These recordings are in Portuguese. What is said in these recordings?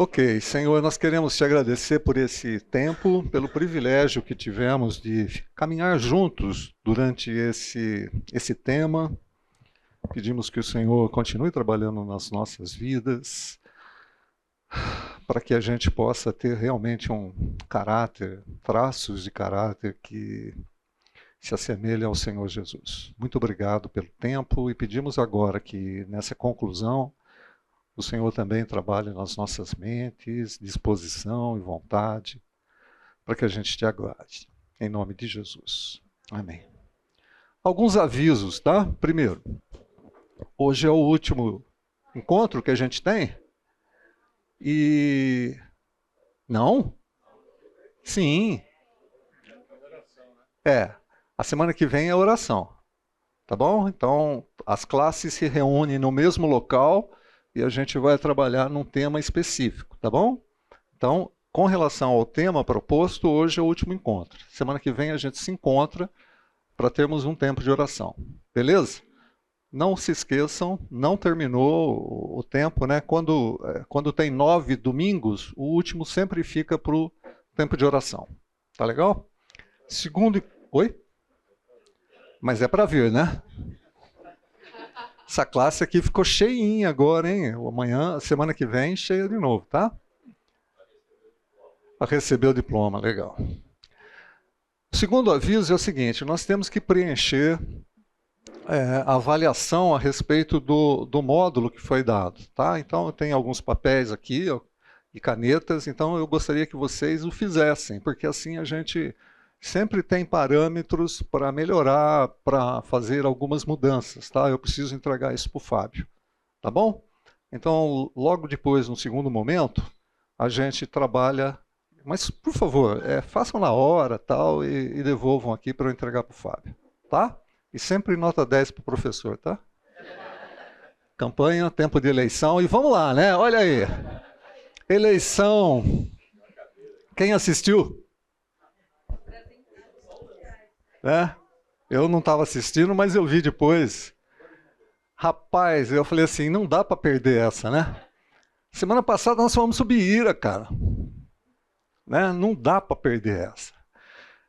Ok, Senhor, nós queremos te agradecer por esse tempo, pelo privilégio que tivemos de caminhar juntos durante esse tema. Pedimos que o Senhor continue trabalhando nas nossas vidas, para que a gente possa ter realmente um caráter, traços de caráter que se assemelhem ao Senhor Jesus. Muito obrigado pelo tempo e pedimos agora que nessa conclusão o Senhor também trabalhe nas nossas mentes, disposição e vontade, para que a gente te aguarde. Em nome de Jesus. Amém. Alguns avisos, tá? Primeiro, hoje é o último encontro que a gente tem. E... Não? Sim. A semana que vem é oração. Tá bom? Então, as classes se reúnem no mesmo local e a gente vai trabalhar num tema específico, tá bom? Então, com relação ao tema proposto, hoje é o último encontro. Semana que vem a gente se encontra para termos um tempo de oração. Beleza? Não se esqueçam, não terminou o tempo, né? Quando tem 9 domingos, o último sempre fica para o tempo de oração. Tá legal? Segundo... Oi? Mas é para vir, né? Essa classe aqui ficou cheinha agora, hein? Amanhã, semana que vem, cheia de novo, tá? Para receber o diploma, legal. O segundo aviso é o seguinte, nós temos que preencher a avaliação a respeito do módulo que foi dado, tá? Então, eu tenho alguns papéis aqui ó, e canetas, então eu gostaria que vocês o fizessem, porque assim a gente sempre tem parâmetros para melhorar, para fazer algumas mudanças, tá? Eu preciso entregar isso para o Fábio, tá bom? Então, logo depois, no segundo momento, a gente trabalha, mas por favor, façam na hora tal e devolvam aqui para eu entregar para o Fábio, tá? E sempre nota 10 para o professor, tá? Campanha, tempo de eleição e vamos lá, né? Olha aí, eleição, quem assistiu? Eu não estava assistindo, mas eu vi depois. Rapaz, eu falei assim, não dá para perder essa, né? Semana passada nós fomos subir Ira, cara. Né? Não dá para perder essa.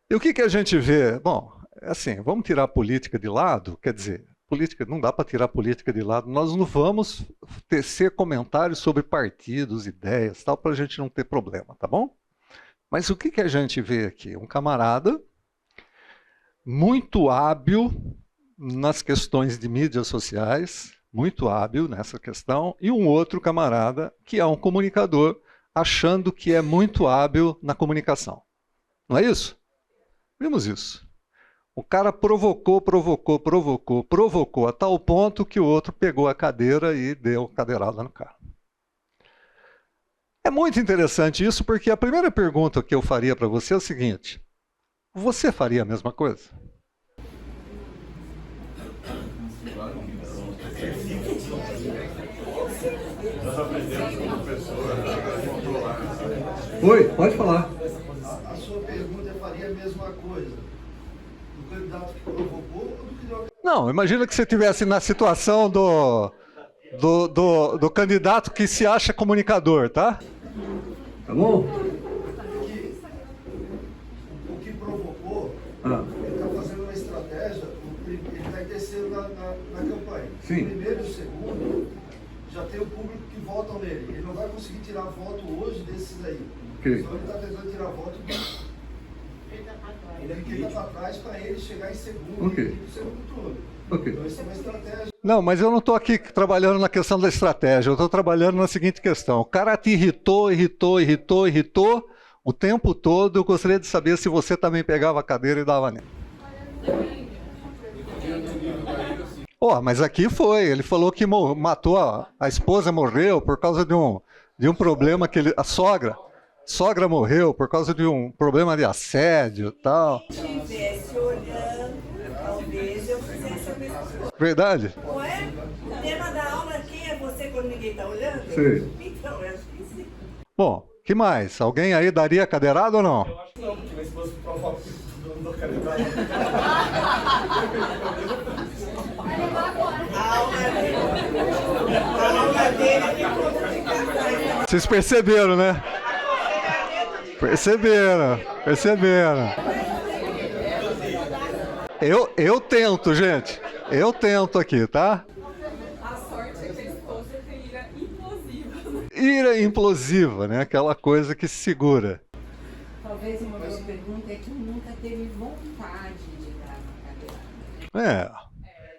E o que a gente vê? Bom, assim, vamos tirar a política de lado, quer dizer, política, não dá para tirar a política de lado, nós não vamos tecer comentários sobre partidos, ideias, tal, para a gente não ter problema, tá bom? Mas o que a gente vê aqui? Um camarada muito hábil nas questões de mídias sociais, muito hábil nessa questão, e um outro camarada que é um comunicador, achando que é muito hábil na comunicação. Não é isso? Vimos isso. O cara provocou a tal ponto que o outro pegou a cadeira e deu cadeirada no cara. É muito interessante isso, porque a primeira pergunta que eu faria para você é o seguinte: você faria a mesma coisa? Nós aprendemos com o professor a controlar. Oi, pode falar. A sua pergunta faria a mesma coisa do candidato que provocou ou do que deu a... Não, imagina que você estivesse na situação do candidato que se acha comunicador, tá? Tá bom? O que provocou, ele está fazendo uma estratégia, ele está em terceiro na campanha. Sim. O primeiro e o segundo, já tem o público que votam nele. Ele não vai conseguir tirar voto hoje desses aí. Ok. Então ele está tentando tirar voto do... Ele quer estar para trás para ele chegar em segundo, Ok. no segundo turno. Ok. Então isso é uma estratégia. Não, mas eu não estou aqui trabalhando na questão da estratégia, eu estou trabalhando na seguinte questão. O cara te irritou o tempo todo, eu gostaria de saber se você também pegava a cadeira e dava nele. Mas aqui foi, ele falou que matou, a esposa morreu por causa de um problema que a sogra morreu por causa de um problema de assédio e tal. Se eu estivesse olhando, talvez eu fizesse a mesma coisa. Verdade? Não é? O tema da aula, quem é você quando ninguém está olhando? Sim. Então, eu acho que sim. Bom, que mais? Alguém aí daria cadeirada ou não? Eu acho que não, porque minha esposa provoca o não calendário. A aula dele é de conta de casais. Vocês perceberam, né? Perceberam. Eu tento, gente. Eu tento aqui, tá? A sorte é que a esposa tem ira implosiva. Ira implosiva, né? Aquela coisa que se segura. Talvez uma boa pergunta é que nunca teve vontade de dar uma cadeirada.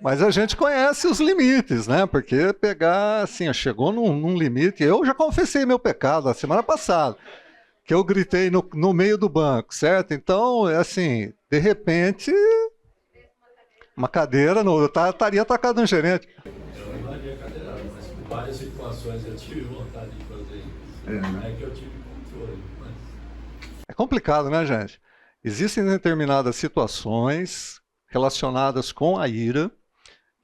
Mas a gente conhece os limites, né? Porque pegar, assim, chegou num limite. Eu já confessei meu pecado a semana passada, que eu gritei no meio do banco, certo? Então, assim, de repente, uma cadeira, eu estaria atacado no gerente. Eu não daria cadeirada, mas em várias situações eu tive vontade de fazer isso. É que eu tive controle. Mas... É complicado, né, gente? Existem determinadas situações relacionadas com a ira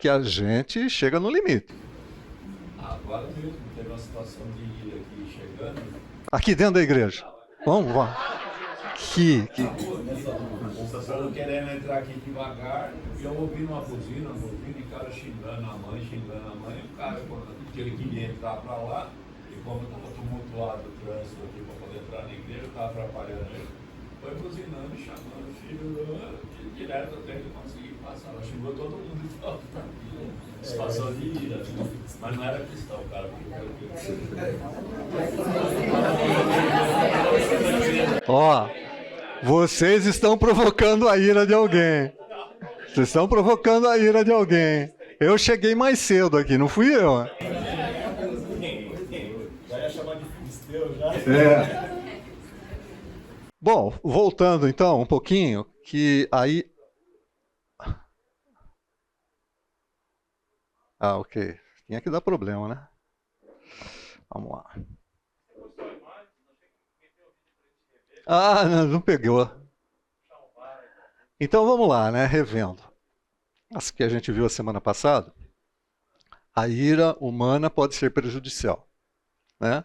que a gente chega no limite. Agora mesmo teve uma situação de ira aqui chegando. Aqui dentro da igreja. Vamos lá. Aqui. O pessoal querendo entrar aqui devagar, e eu ouvindo uma buzina, e o cara xingando a mãe, e o cara, quando ele queria entrar para lá, e como estava tumultuado o trânsito aqui para poder entrar na igreja, estava atrapalhando ele, foi buzinando e chamando o filho, direto até ele conseguir passar. Ela xingou todo mundo e falou, situação de ira, mas não era cristão, o cara. Ó, vocês estão provocando a ira de alguém. Vocês estão provocando a ira de alguém. Eu cheguei mais cedo aqui, não fui eu. Já ia chamar de filisteu, já. Bom, voltando então um pouquinho, que aí... ok. Tinha que dar problema, né? Vamos lá. Não pegou. Então vamos lá, né? Revendo. As que a gente viu a semana passada. A ira humana pode ser prejudicial, né?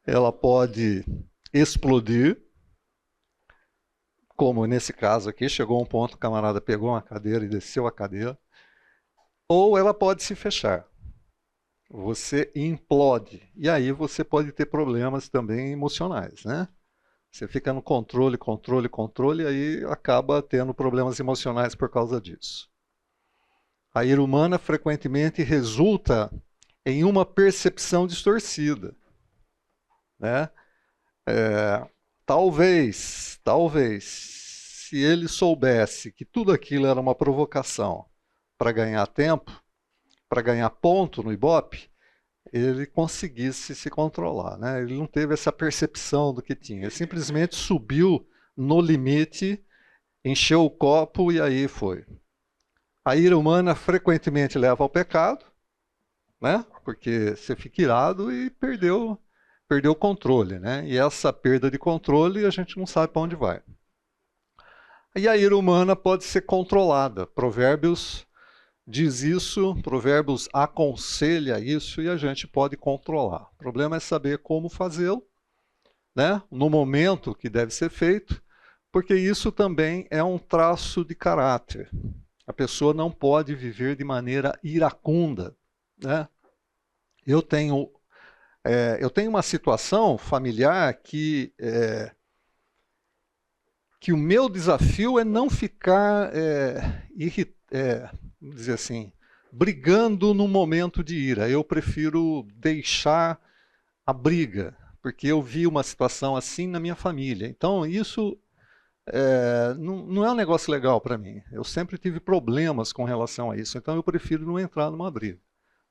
Ela pode explodir, como nesse caso aqui, chegou a um ponto, o camarada pegou uma cadeira e desceu a cadeira. Ou ela pode se fechar. Você implode. E aí você pode ter problemas também emocionais, né? Você fica no controle, e aí acaba tendo problemas emocionais por causa disso. A ira humana frequentemente resulta em uma percepção distorcida, né? Talvez, se ele soubesse que tudo aquilo era uma provocação para ganhar tempo, para ganhar ponto no Ibope, ele conseguisse se controlar, né? Ele não teve essa percepção do que tinha. Ele simplesmente subiu no limite, encheu o copo e aí foi. A ira humana frequentemente leva ao pecado, né? Porque você fica irado e perdeu o controle, né? E essa perda de controle a gente não sabe para onde vai. E a ira humana pode ser controlada. Provérbios diz isso, Provérbios aconselha isso e a gente pode controlar. O problema é saber como fazê-lo, né? No momento que deve ser feito, porque isso também é um traço de caráter. A pessoa não pode viver de maneira iracunda, né? Eu tenho uma situação familiar que o meu desafio é não ficar vamos dizer assim, brigando no momento de ira. Eu prefiro deixar a briga, porque eu vi uma situação assim na minha família. Então isso não é um negócio legal para mim. Eu sempre tive problemas com relação a isso, então eu prefiro não entrar numa briga,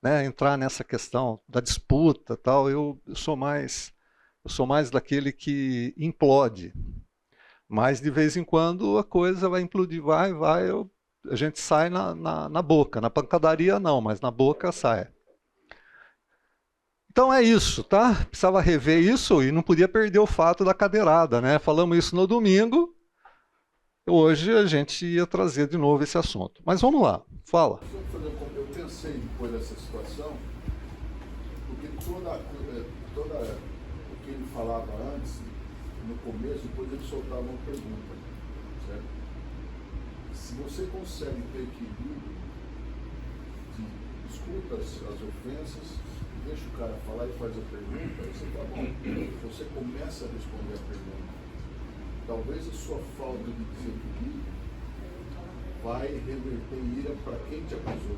né? Entrar nessa questão da disputa, tal. Eu sou mais daquele que implode. Mas de vez em quando a coisa vai implodir, a gente sai na boca. Na pancadaria não, mas na boca sai. Então é isso, tá? Precisava rever isso e não podia perder o fato da cadeirada, né? Falamos isso no domingo. Hoje a gente ia trazer de novo esse assunto. Mas vamos lá, fala. Eu pensei depois dessa situação, porque toda o que ele falava antes, no começo, depois ele soltava uma pergunta, certo? Se você consegue ter equilíbrio, escuta as ofensas, deixa o cara falar e faz a pergunta, aí você fala, bom, você começa a responder a pergunta. Talvez a sua falta de desequilíbrio vai reverter ira para quem te acusou.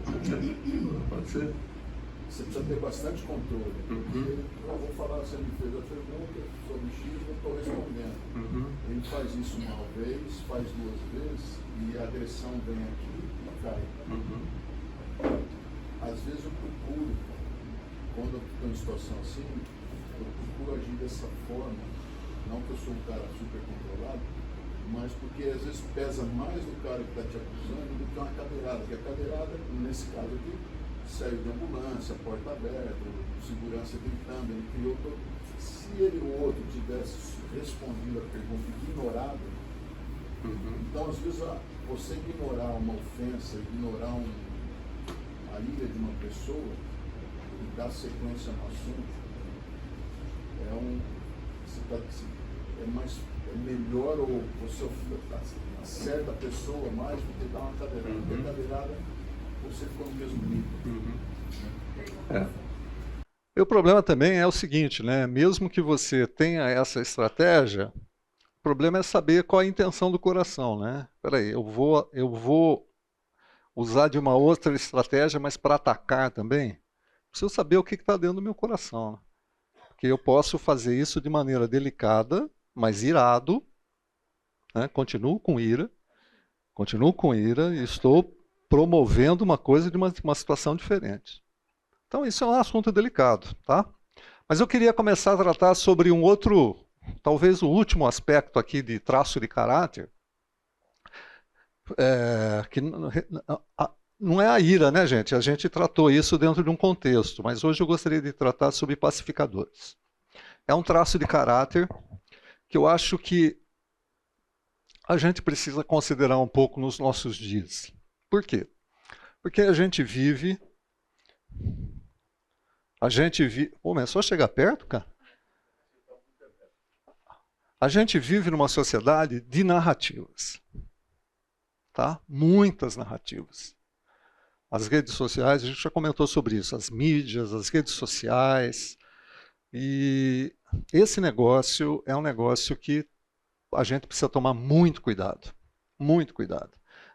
Pode ser. Você precisa ter bastante controle, porque eu vou falar, você me fez a pergunta sobre X, eu estou respondendo. Ele faz isso uma vez, faz duas vezes, e a agressão vem aqui e cai. Às vezes eu procuro, quando eu estou em situação assim, eu procuro agir dessa forma, não que eu sou um cara super controlado, mas porque às vezes pesa mais no cara que está te acusando do que uma cadeirada, porque a cadeirada, nesse caso aqui, saiu de ambulância, porta aberta, segurança gritando, ele criou todo. Se ele ou outro tivesse respondido a pergunta ignorado, então às vezes você ignorar uma ofensa, ignorar a ira de uma pessoa e dar sequência no assunto, é melhor, ou você acerta a pessoa mais do que dar uma cadeirada. Porque a cadeirada você ficou no mesmo nível. E o problema também é o seguinte, né? Mesmo que você tenha essa estratégia, o problema é saber qual é a intenção do coração, né? Peraí, eu vou usar de uma outra estratégia, mas para atacar também, preciso saber o que está dentro do meu coração, né? Porque eu posso fazer isso de maneira delicada, mas irado, né? Continuo com ira e estou promovendo uma coisa de uma situação diferente. Então isso é um assunto delicado, tá? Mas eu queria começar a tratar sobre um outro, talvez o último aspecto aqui de traço de caráter, que não é a ira, né, gente? A gente tratou isso dentro de um contexto, mas hoje eu gostaria de tratar sobre pacificadores. É um traço de caráter que eu acho que a gente precisa considerar um pouco nos nossos dias. Por quê? Porque a gente vive... Começou a chegar perto, cara? A gente vive numa sociedade de narrativas. Tá? Muitas narrativas. As redes sociais, a gente já comentou sobre isso. As mídias, as redes sociais. E esse negócio é um negócio que a gente precisa tomar muito cuidado. Muito cuidado.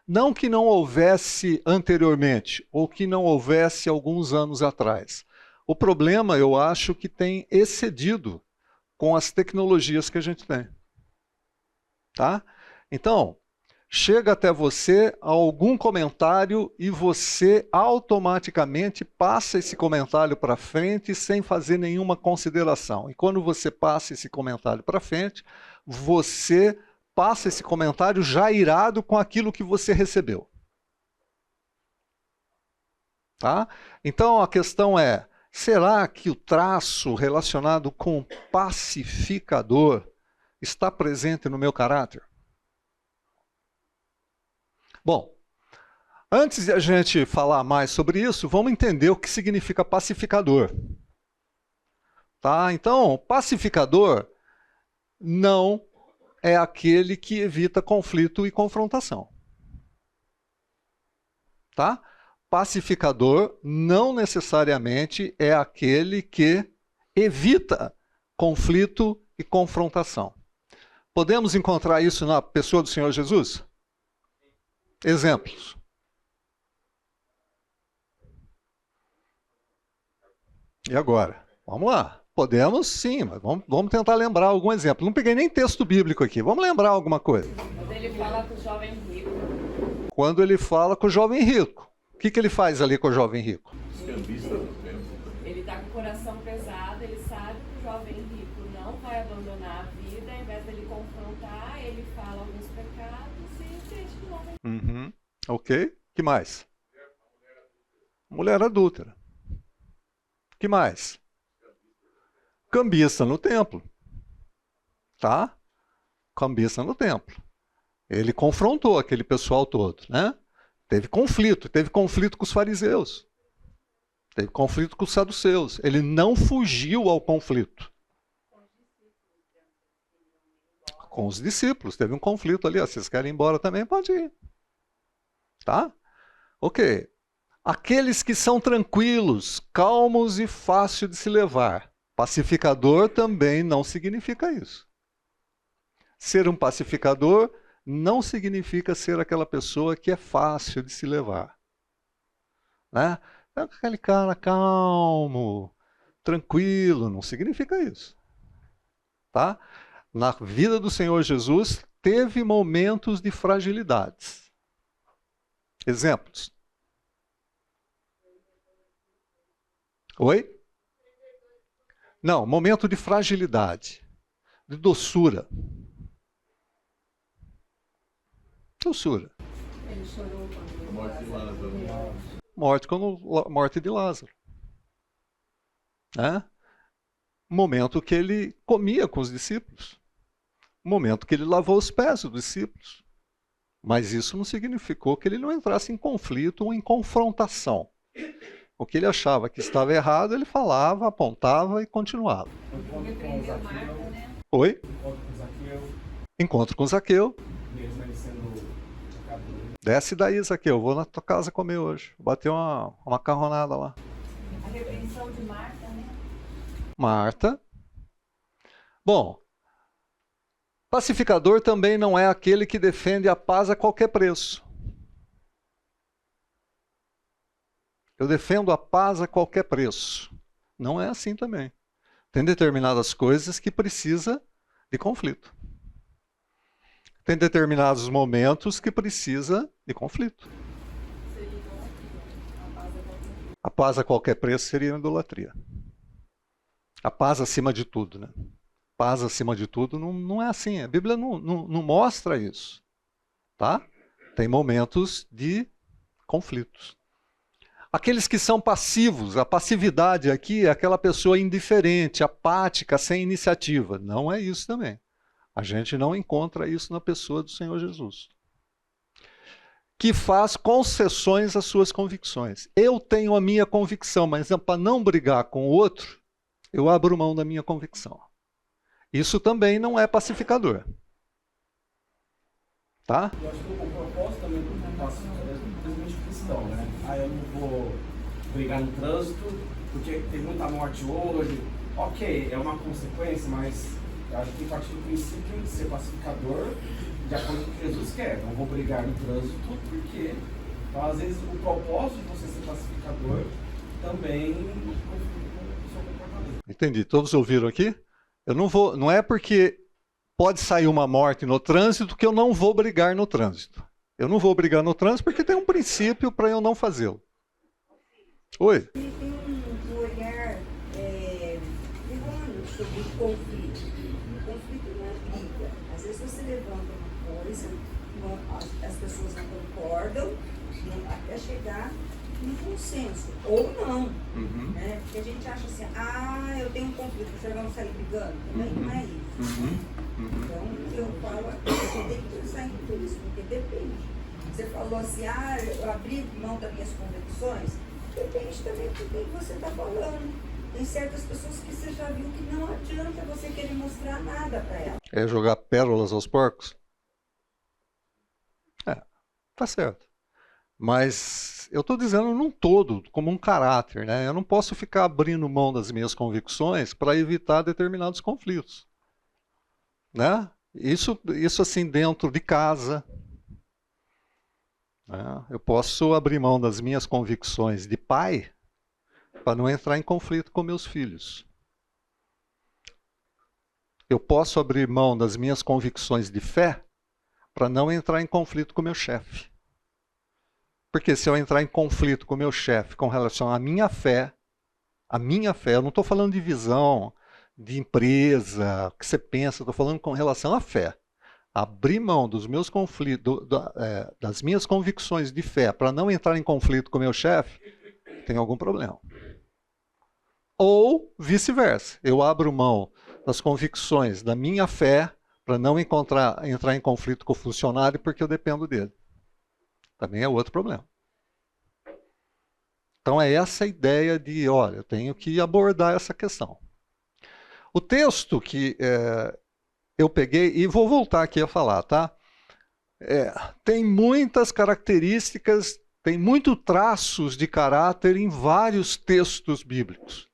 Não que não houvesse anteriormente, ou que não houvesse alguns anos atrás. O problema, eu acho, que tem excedido com as tecnologias que a gente tem. Tá? Então, chega até você algum comentário e você automaticamente passa esse comentário para frente sem fazer nenhuma consideração. E quando você passa esse comentário para frente, você passa esse comentário já irado com aquilo que você recebeu. Tá? Então a questão é, será que o traço relacionado com pacificador está presente no meu caráter? Bom, antes de a gente falar mais sobre isso, vamos entender o que significa pacificador. Tá? Então, pacificador não é aquele que evita conflito e confrontação. Tá? Pacificador não necessariamente é aquele que evita conflito e confrontação. Podemos encontrar isso na pessoa do Senhor Jesus? Exemplos. E agora? Vamos lá. Podemos sim, mas vamos tentar lembrar algum exemplo. Não peguei nem texto bíblico aqui. Vamos lembrar alguma coisa. Quando ele fala com o jovem rico. Quando ele fala com o jovem rico. O que ele faz ali com o jovem rico? Ele está com o coração pesado, ele sabe que o jovem rico não vai abandonar a vida, ao invés dele confrontar, ele fala alguns pecados e deixa o jovem. Ok. Que mais? Mulher adúltera. Que mais? Cambista no templo. Tá? Cambista no templo. Ele confrontou aquele pessoal todo, né? Teve conflito com os fariseus. Teve conflito com os saduceus. Ele não fugiu ao conflito. Com os discípulos. Teve um conflito ali. Ó, vocês querem ir embora também? Pode ir. Tá? Ok. Aqueles que são tranquilos, calmos e fácil de se levar. Pacificador também não significa isso. Ser um pacificador não significa ser aquela pessoa que é fácil de se levar. Né? É aquele cara calmo, tranquilo, não significa isso. Tá? Na vida do Senhor Jesus, teve momentos de fragilidades. Exemplos. Oi? Não, momento de fragilidade, de doçura. Doçura. Ele chorou quando Morte de Lázaro. Morte de Lázaro. Né? Momento que ele comia com os discípulos. Momento que ele lavou os pés dos discípulos. Mas isso não significou que ele não entrasse em conflito ou em confrontação. O que ele achava que estava errado, ele falava, apontava e continuava. Repreendeu Marta, né? Oi? Encontro com Zaqueu, Encontro com Zaqueu. mesmo ele sendo pecador. Desce daí, Zaqueu. Vou na tua casa comer hoje. Bater uma macarronada lá. A repreensão de Marta, né? Marta. Bom, pacificador também não é aquele que defende a paz a qualquer preço. Eu defendo a paz a qualquer preço. Não é assim também. Tem determinadas coisas que precisa de conflito. Tem determinados momentos que precisa de conflito. Seria idolatria. A paz a qualquer preço seria idolatria. A paz acima de tudo, né? Paz acima de tudo não é assim. A Bíblia não mostra isso. Tá? Tem momentos de conflitos. Aqueles que são passivos, a passividade aqui é aquela pessoa indiferente, apática, sem iniciativa. Não é isso também. A gente não encontra isso na pessoa do Senhor Jesus. Que faz concessões às suas convicções. Eu tenho a minha convicção, mas para não brigar com o outro, eu abro mão da minha convicção. Isso também não é pacificador. Tá? Eu acho que o propósito também do pacificador é simplesmente cristão, né? Eu não vou brigar no trânsito porque tem muita morte hoje. Ok, é uma consequência, mas eu acho que tem que partir do princípio de ser pacificador de acordo com o que Jesus quer. Não vou brigar no trânsito porque, então, às vezes, o propósito de você ser pacificador também conflita com o seu comportamento. Entendi. Todos ouviram aqui? Eu não vou. Não é porque pode sair uma morte no trânsito que eu não vou brigar no trânsito. Eu não vou brigar no trânsito porque tem um princípio para eu não fazê-lo. Oi? Tem um olhar errôneo sobre o conflito. O conflito não é briga. Às vezes você levanta uma coisa, as pessoas não concordam, até chegar num consenso. Ou não. Né? Porque a gente acha assim, eu tenho um conflito, o senhor vai sair brigando. Também não é isso. Então, eu falo, você tem que pensar em tudo isso, porque depende. Você falou assim, eu abri mão das minhas convicções. Depende também do que você está falando. Tem certas pessoas que você já viu que não adianta você querer mostrar nada para elas. É jogar pérolas aos porcos? Tá certo. Mas eu estou dizendo num todo, como um caráter, né? Eu não posso ficar abrindo mão das minhas convicções para evitar determinados conflitos. Né? Isso assim dentro de casa. Né? Eu posso abrir mão das minhas convicções de pai para não entrar em conflito com meus filhos. Eu posso abrir mão das minhas convicções de fé para não entrar em conflito com meu chefe. Porque se eu entrar em conflito com meu chefe com relação à minha fé, eu não estou falando de visão, de empresa, o que você pensa, estou falando com relação à fé. Abrir mão dos meus conflitos, das minhas convicções de fé para não entrar em conflito com meu chefe, tem algum problema. Ou vice-versa, eu abro mão das convicções da minha fé para não entrar em conflito com o funcionário porque eu dependo dele. Também é outro problema. Então é essa a ideia de, olha, eu tenho que abordar essa questão. O texto que eu peguei, e vou voltar aqui a falar, tá? Tem muitas características Tem muito traços de caráter em vários textos bíblicos.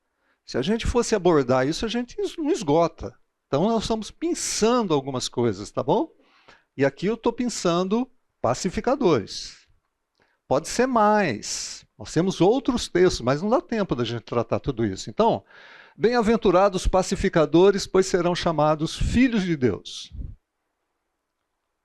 Se a gente fosse abordar isso, a gente não esgota. Então nós estamos pensando algumas coisas, tá bom? E aqui eu estou pensando pacificadores. Pode ser mais. Nós temos outros textos, mas não dá tempo da gente tratar tudo isso. Então, bem-aventurados pacificadores, pois serão chamados filhos de Deus.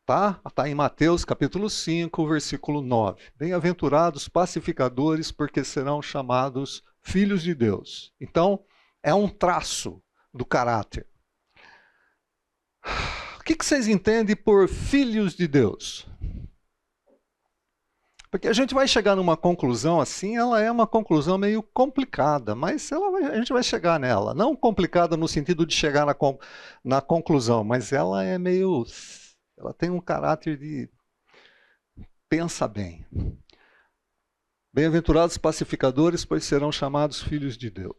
Tá em Mateus capítulo 5, versículo 9. Bem-aventurados pacificadores, porque serão chamados filhos de Deus. Então, é um traço do caráter. O que vocês entendem por filhos de Deus? Porque a gente vai chegar numa conclusão assim, ela é uma conclusão meio complicada, mas a gente vai chegar nela. Não complicada no sentido de chegar na conclusão, mas ela é meio... Ela tem um caráter de... Pensa bem. Bem-aventurados pacificadores, pois serão chamados filhos de Deus.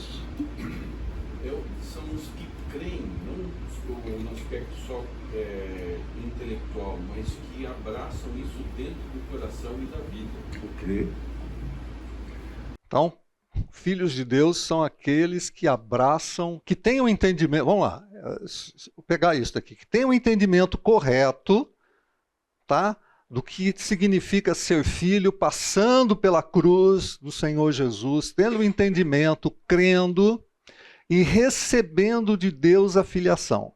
São os que creem, não no aspecto só intelectual, mas que abraçam isso dentro do coração e da vida. Ok. Então, filhos de Deus são aqueles que abraçam, que têm um entendimento, vamos lá, vou pegar isso aqui, que têm um entendimento correto, tá? Do que significa ser filho, passando pela cruz do Senhor Jesus, tendo um entendimento, crendo e recebendo de Deus a filiação.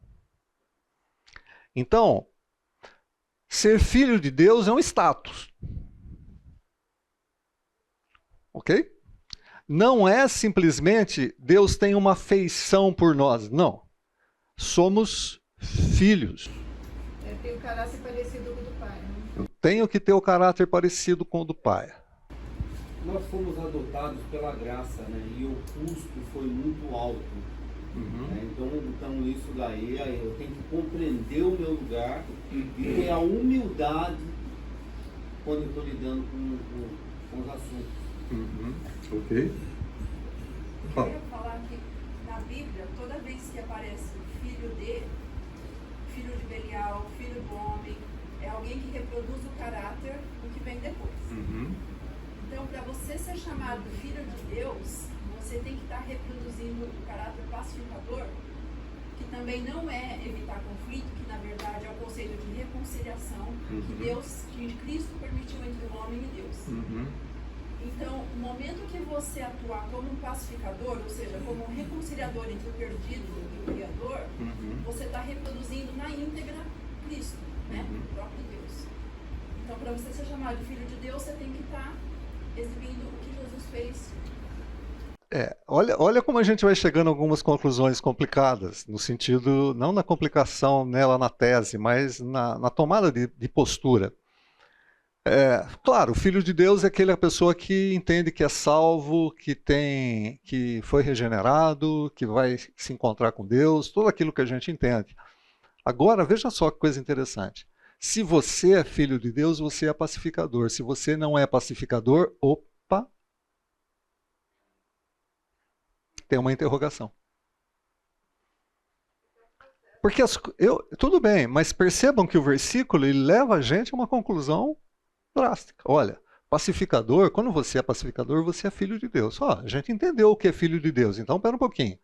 Então, ser filho de Deus é um status. Ok? Não é simplesmente Deus tem uma afeição por nós. Não. Somos filhos. Tem o caráter parecido com o do pai. Né? Eu tenho que ter o caráter parecido com o do pai. Nós fomos adotados pela graça, né? E o custo foi muito alto. Né? Então isso daí, eu tenho que compreender o meu lugar e ter a humildade quando eu estou lidando com os assuntos. Ok. Eu queria falar que na Bíblia, toda vez que aparece filho de Belial, filho do homem, é alguém que reproduz o caráter do que vem depois. Então, para você ser chamado filho de Deus, você tem que estar reproduzindo o caráter pacificador, que também não é evitar conflito, que na verdade é o conceito de reconciliação que Cristo permitiu entre o homem e Deus. Então, no momento que você atuar como um pacificador, ou seja, como um reconciliador entre o perdido e o Criador, você está reproduzindo na íntegra Cristo, né? O próprio Deus. Então, para você ser chamado de filho de Deus, você tem que estar exibindo o que Jesus fez. Olha como a gente vai chegando a algumas conclusões complicadas, no sentido, não na complicação nela na tese, mas na tomada de postura. Claro, o filho de Deus é aquela pessoa que entende que é salvo, que foi regenerado, que vai se encontrar com Deus, tudo aquilo que a gente entende. Agora, veja só que coisa interessante. Se você é filho de Deus, você é pacificador. Se você não é pacificador, opa, tem uma interrogação. Porque tudo bem, mas percebam que o versículo ele leva a gente a uma conclusão drástica. Olha, pacificador, quando você é pacificador, você é filho de Deus. A gente entendeu o que é filho de Deus, então pera um pouquinho.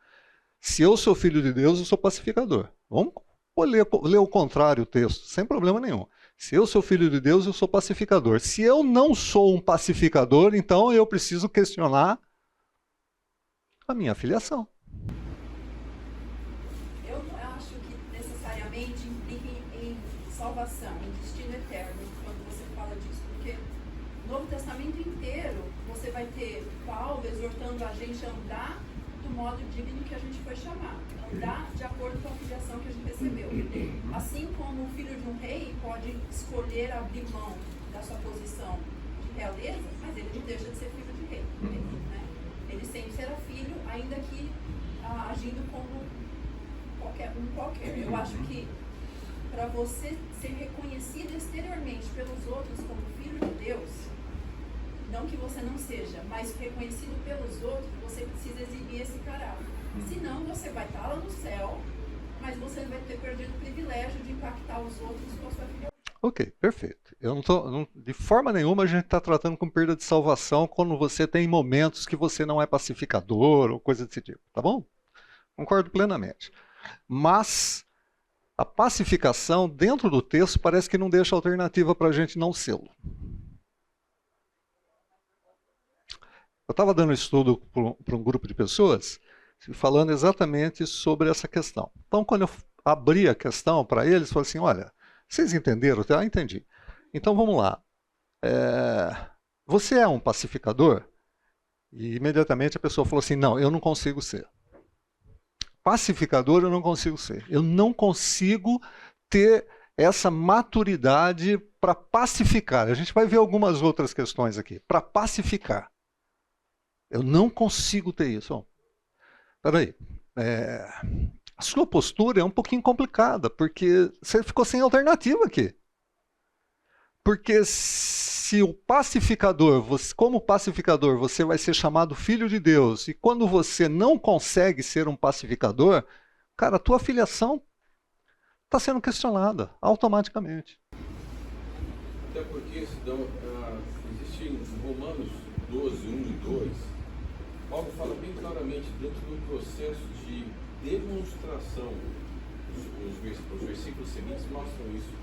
Se eu sou filho de Deus, eu sou pacificador. Vamos ler o contrário o texto, sem problema nenhum. Se eu sou filho de Deus, eu sou pacificador. Se eu não sou um pacificador, então eu preciso questionar a minha filiação. Eu não acho que necessariamente implique em salvação, em destino eterno, quando você fala disso, porque no Novo Testamento inteiro você vai ter Paulo exortando a gente a andar do modo digno que a gente foi chamado, andar de acordo com a filiação que a gente recebeu. Assim como o filho de um rei pode escolher abrir mão da sua posição de realeza, mas ele não deixa de ser filho de rei. Né? Ele sempre será filho, ainda que agindo como qualquer. Eu acho que para você ser reconhecido exteriormente pelos outros como filho de Deus, não que você não seja, mas reconhecido pelos outros, você precisa exibir esse caráter. Senão você vai estar lá no céu, mas você vai ter perdido o privilégio de impactar os outros com a sua filiação. Ok, perfeito. Eu não tô, de forma nenhuma a gente está tratando com perda de salvação quando você tem momentos que você não é pacificador ou coisa desse tipo, tá bom? Concordo plenamente. Mas a pacificação dentro do texto parece que não deixa alternativa para a gente não sê-lo. Eu estava dando estudo para um grupo de pessoas falando exatamente sobre essa questão. Então, quando eu abri a questão para eles, falei assim, olha, vocês entenderam? Ah, entendi. Então, vamos lá. Você é um pacificador? E imediatamente a pessoa falou assim, não, eu não consigo ser. Pacificador eu não consigo ser. Eu não consigo ter essa maturidade para pacificar. A gente vai ver algumas outras questões aqui. Para pacificar. Eu não consigo ter isso. Espera aí. A sua postura é um pouquinho complicada, porque você ficou sem alternativa aqui. Porque se o pacificador, como pacificador, você vai ser chamado filho de Deus, e quando você não consegue ser um pacificador, cara, a tua filiação está sendo questionada automaticamente. Até porque existe em Romanos 12, 1 e 2, Paulo fala bem claramente dentro do processo de demonstração, os versículos seguintes mostram isso,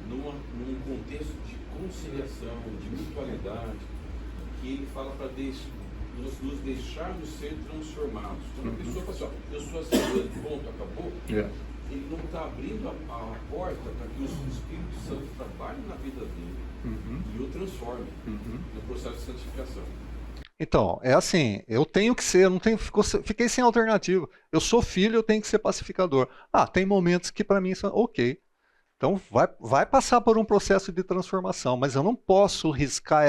num contexto de conciliação, de mutualidade, que ele fala para nos deixarmos ser transformados. Quando a pessoa fala assim, ó, eu sou assim, ponto, acabou, ele não está abrindo a porta para que o Espírito Santo trabalhe na vida dele e o transforme no processo de santificação. Então, é assim, eu tenho que ser, eu não tenho, fiquei sem alternativa. Eu sou filho, eu tenho que ser pacificador. Ah, tem momentos que para mim são ok. Então vai passar por um processo de transformação, mas eu não posso riscar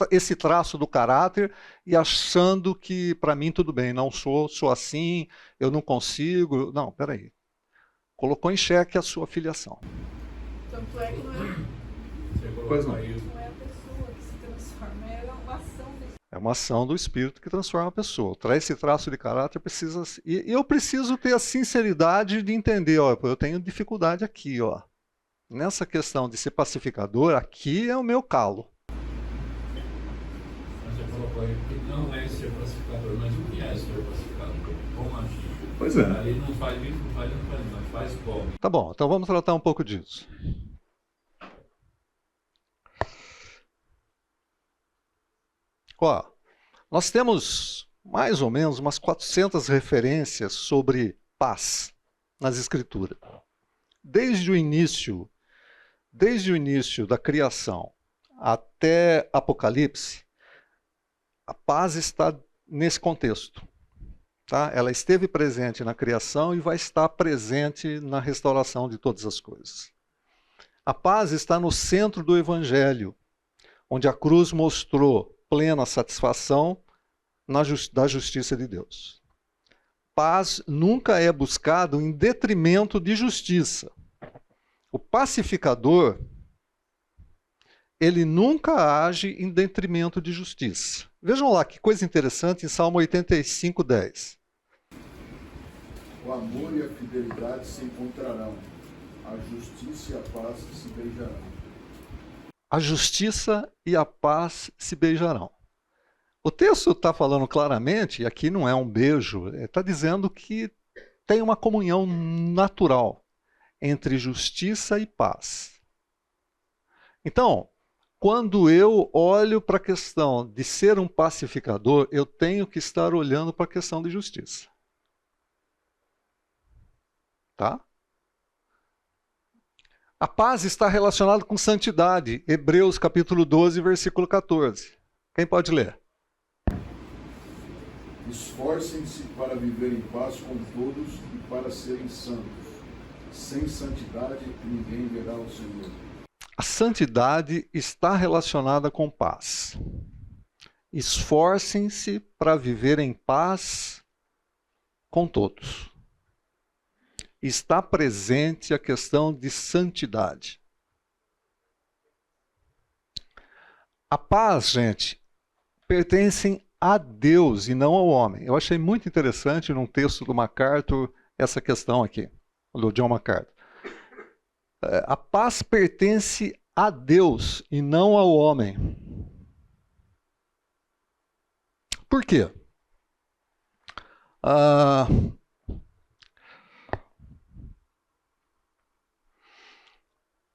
esse traço do caráter e achando que para mim tudo bem, não sou assim, eu não consigo. Não, peraí. Colocou em xeque a sua filiação. Tanto é que não é, Pois não. não é a pessoa que se transforma, é uma ação do É uma ação do Espírito que transforma a pessoa. Traz esse traço de caráter, precisa. E eu preciso ter a sinceridade de entender, ó, eu tenho dificuldade aqui, ó. Nessa questão de ser pacificador, aqui é o meu calo. Mas você colocou aí que não é ser pacificador, mas o que é ser pacificador? Como agir? Pois é. Aí não faz isso, não faz, mas faz como? Tá bom, então vamos tratar um pouco disso. Ó, nós temos mais ou menos umas 400 referências sobre paz nas Escrituras. Desde o início da criação até Apocalipse, a paz está nesse contexto. Tá? Ela esteve presente na criação e vai estar presente na restauração de todas as coisas. A paz está no centro do Evangelho, onde a cruz mostrou plena satisfação da justiça de Deus. Paz nunca é buscado em detrimento de justiça. O pacificador, ele nunca age em detrimento de justiça. Vejam lá que coisa interessante em Salmo 85, 10. O amor e a fidelidade se encontrarão, a justiça e a paz se beijarão. A justiça e a paz se beijarão. O texto está falando claramente, e aqui não é um beijo, está dizendo que tem uma comunhão natural entre justiça e paz. Então, quando eu olho para a questão de ser um pacificador, eu tenho que estar olhando para a questão de justiça. Tá? A paz está relacionada com santidade. Hebreus capítulo 12, versículo 14. Quem pode ler? Esforcem-se para viver em paz com todos e para serem santos. Sem santidade ninguém verá o Senhor. A santidade está relacionada com paz. Esforcem-se para viver em paz com todos. Está presente a questão de santidade. A paz, gente, pertence a Deus e não ao homem. Eu achei muito interessante num texto do MacArthur essa questão aqui, do John MacArthur. A paz pertence a Deus e não ao homem. Por quê?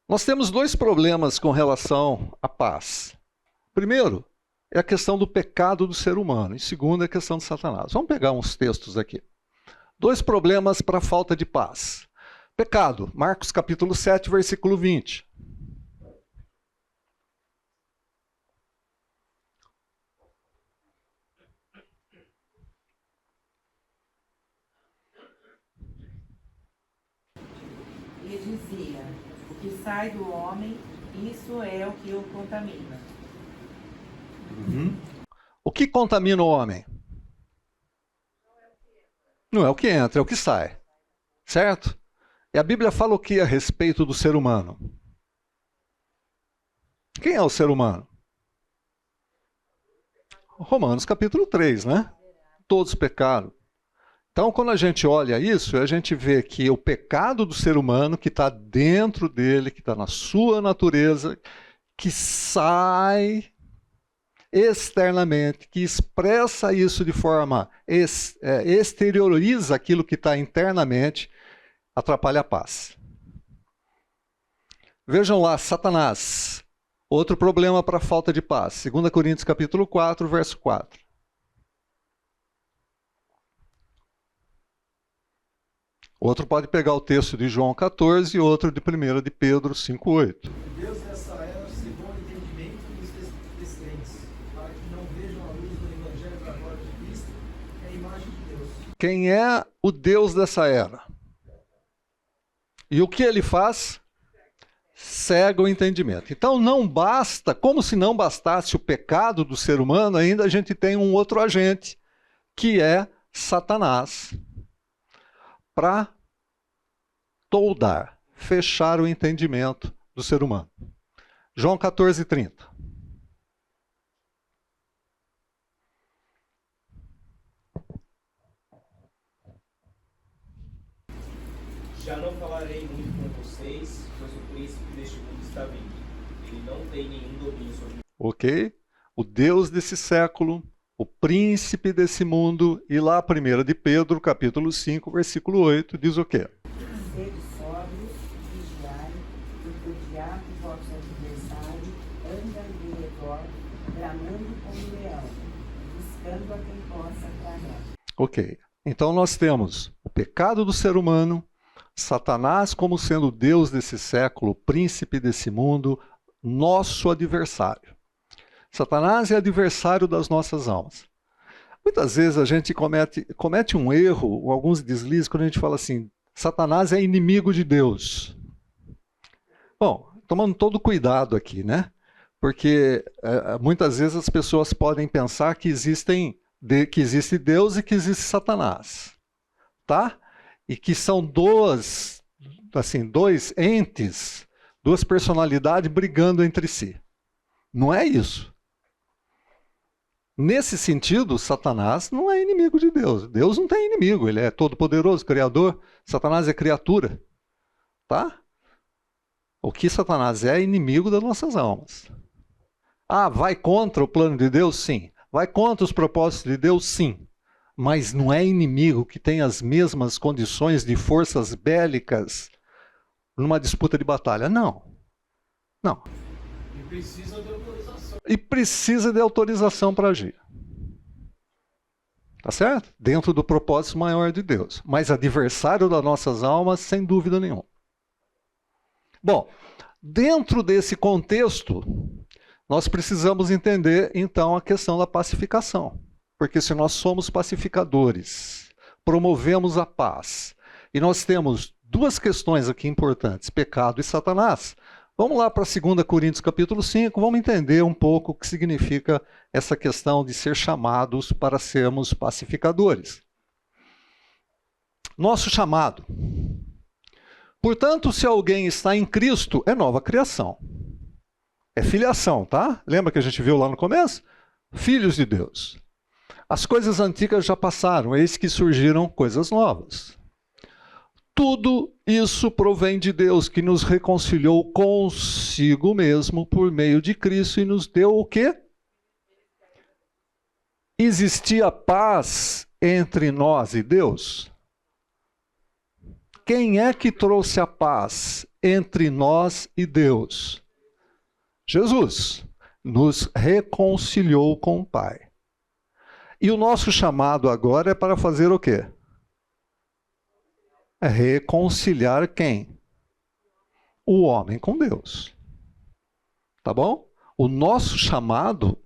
Nós temos dois problemas com relação à paz. Primeiro, é a questão do pecado do ser humano. E segundo, é a questão de Satanás. Vamos pegar uns textos aqui. Dois problemas para a falta de paz. Pecado, Marcos capítulo 7, versículo 20. E dizia, o que sai do homem, isso é o que o contamina. O que contamina o homem? Não é o que entra, é o que sai. Certo? E a Bíblia fala o que a respeito do ser humano? Quem é o ser humano? Romanos capítulo 3, né? Todos pecaram. Então, quando a gente olha isso, a gente vê que o pecado do ser humano, que está dentro dele, que está na sua natureza, que sai externamente, que expressa isso de forma, exterioriza aquilo que está internamente, atrapalha a paz. Vejam lá, Satanás. Outro problema para a falta de paz. 2 Coríntios capítulo 4, verso 4. Outro pode pegar o texto de João 14 e outro de 1 de Pedro 5:8. Deus dessa era cegou o entendimento dos descrentes, para que não vejam a luz do Evangelho da glória de Cristo, que é a imagem de Deus. Quem é o Deus dessa era? E o que ele faz? Cega o entendimento. Então não basta, como se não bastasse o pecado do ser humano, ainda a gente tem um outro agente, que é Satanás, para toldar, fechar o entendimento do ser humano. João 14:30. Já não falarei muito com vocês, pois o príncipe deste mundo está vindo. Ele não tem nenhum domínio sobre mim. Ok? O Deus desse século, o príncipe desse mundo, e lá 1 de Pedro, capítulo 5, versículo 8, diz o quê? Sede sóbrios, vigiai, porque o diabo, vosso adversário, anda em redor, bramando como leão, buscando a quem possa tragar. Ok. Então nós temos o pecado do ser humano, Satanás como sendo o Deus desse século, o príncipe desse mundo, nosso adversário. Satanás é adversário das nossas almas. Muitas vezes a gente comete um erro, ou alguns deslizes, quando a gente fala assim, Satanás é inimigo de Deus. Bom, tomando todo cuidado aqui, né? Porque muitas vezes as pessoas podem pensar que existe Deus e que existe Satanás. Tá? E que são dois entes, duas personalidades brigando entre si. Não é isso. Nesse sentido, Satanás não é inimigo de Deus. Deus não tem inimigo, ele é todo-poderoso, criador. Satanás é criatura. Tá? O que Satanás é inimigo das nossas almas. Ah, vai contra o plano de Deus? Sim. Vai contra os propósitos de Deus? Sim. Mas não é inimigo que tem as mesmas condições de forças bélicas numa disputa de batalha. Não. Não. E precisa de autorização. E precisa de autorização para agir. Tá certo? Dentro do propósito maior de Deus. Mas adversário das nossas almas, sem dúvida nenhuma. Bom, dentro desse contexto, nós precisamos entender, então, a questão da pacificação. Porque se nós somos pacificadores, promovemos a paz, e nós temos duas questões aqui importantes, pecado e Satanás, vamos lá para 2 Coríntios capítulo 5, vamos entender um pouco o que significa essa questão de ser chamados para sermos pacificadores. Nosso chamado. Portanto, se alguém está em Cristo, é nova criação. É filiação, tá? Lembra que a gente viu lá no começo? Filhos de Deus. As coisas antigas já passaram, eis que surgiram coisas novas. Tudo isso provém de Deus, que nos reconciliou consigo mesmo por meio de Cristo e nos deu o quê? Existia paz entre nós e Deus? Quem é que trouxe a paz entre nós e Deus? Jesus nos reconciliou com o Pai. E o nosso chamado agora é para fazer o quê? É reconciliar quem? O homem com Deus. Tá bom? O nosso chamado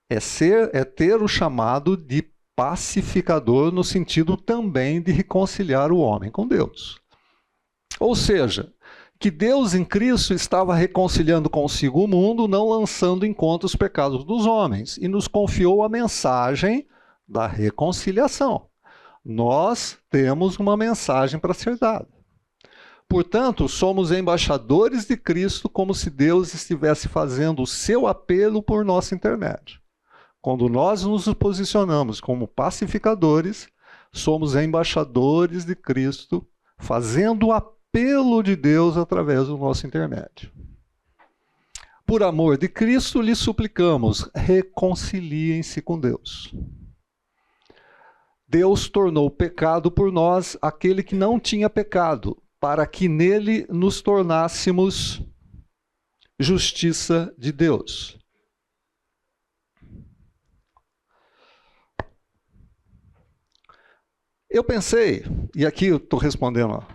é ter o chamado de pacificador, no sentido também de reconciliar o homem com Deus. Ou seja, que Deus em Cristo estava reconciliando consigo o mundo, não lançando em conta os pecados dos homens, e nos confiou a mensagem da reconciliação. Nós temos uma mensagem para ser dada. Portanto, somos embaixadores de Cristo, como se Deus estivesse fazendo o seu apelo por nosso intermédio. Quando nós nos posicionamos como pacificadores, somos embaixadores de Cristo, fazendo o apelo de Deus através do nosso intermédio. Por amor de Cristo, lhe suplicamos, reconciliem-se com Deus. Deus tornou pecado por nós aquele que não tinha pecado, para que nele nos tornássemos justiça de Deus. Eu pensei, e aqui eu estou respondendo ao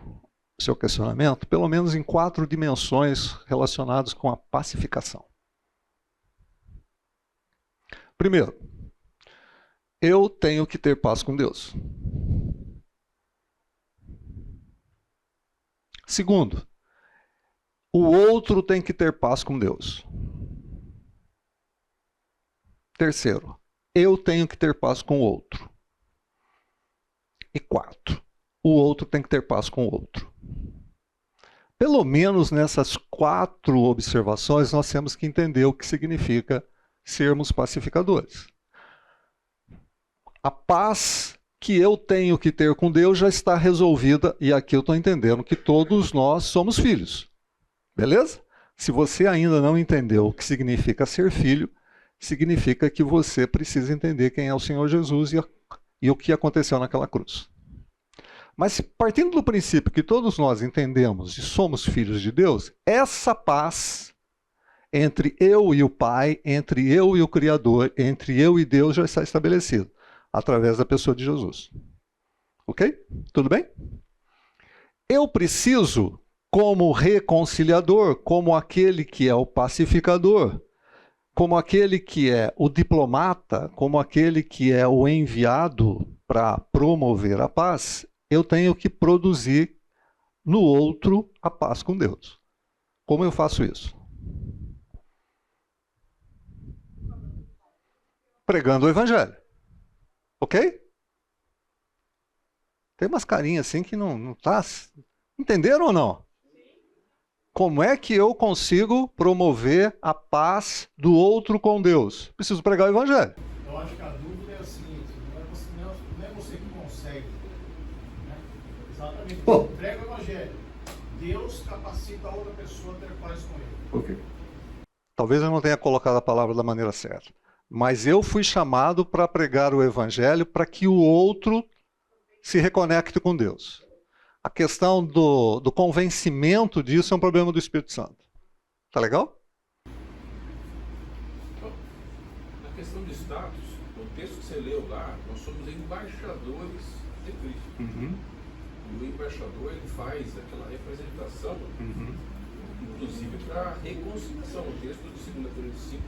seu questionamento, pelo menos em 4 dimensões relacionadas com a pacificação. Primeiro, eu tenho que ter paz com Deus. Segundo, o outro tem que ter paz com Deus. Terceiro, eu tenho que ter paz com o outro. E 4, o outro tem que ter paz com o outro. Pelo menos nessas 4 observações, nós temos que entender o que significa sermos pacificadores. A paz que eu tenho que ter com Deus já está resolvida, e aqui eu estou entendendo que todos nós somos filhos. Beleza? Se você ainda não entendeu o que significa ser filho, significa que você precisa entender quem é o Senhor Jesus e o que aconteceu naquela cruz. Mas partindo do princípio que todos nós entendemos e somos filhos de Deus, essa paz entre eu e o Pai, entre eu e o Criador, entre eu e Deus já está estabelecida através da pessoa de Jesus. Ok? Tudo bem? Eu preciso, como reconciliador, como aquele que é o pacificador, como aquele que é o diplomata, como aquele que é o enviado para promover a paz, eu tenho que produzir no outro a paz com Deus. Como eu faço isso? Pregando o Evangelho. Ok? Tem umas carinhas assim que não tá... Entenderam ou não? Como é que eu consigo promover a paz do outro com Deus? Preciso pregar o Evangelho. Eu acho que a dúvida é a seguinte, não é você que consegue. Né? Exatamente. Prega o Evangelho. Deus capacita a outra pessoa a ter paz com ele. Ok. Talvez eu não tenha colocado a palavra da maneira certa. Mas eu fui chamado para pregar o Evangelho para que o outro se reconecte com Deus. A questão do convencimento disso é um problema do Espírito Santo. Tá legal? Na questão de status, no texto que você leu lá, nós somos embaixadores de Cristo. E o embaixador, ele faz aquela representação, inclusive para reconciliação. O texto de 2 Coríntios 5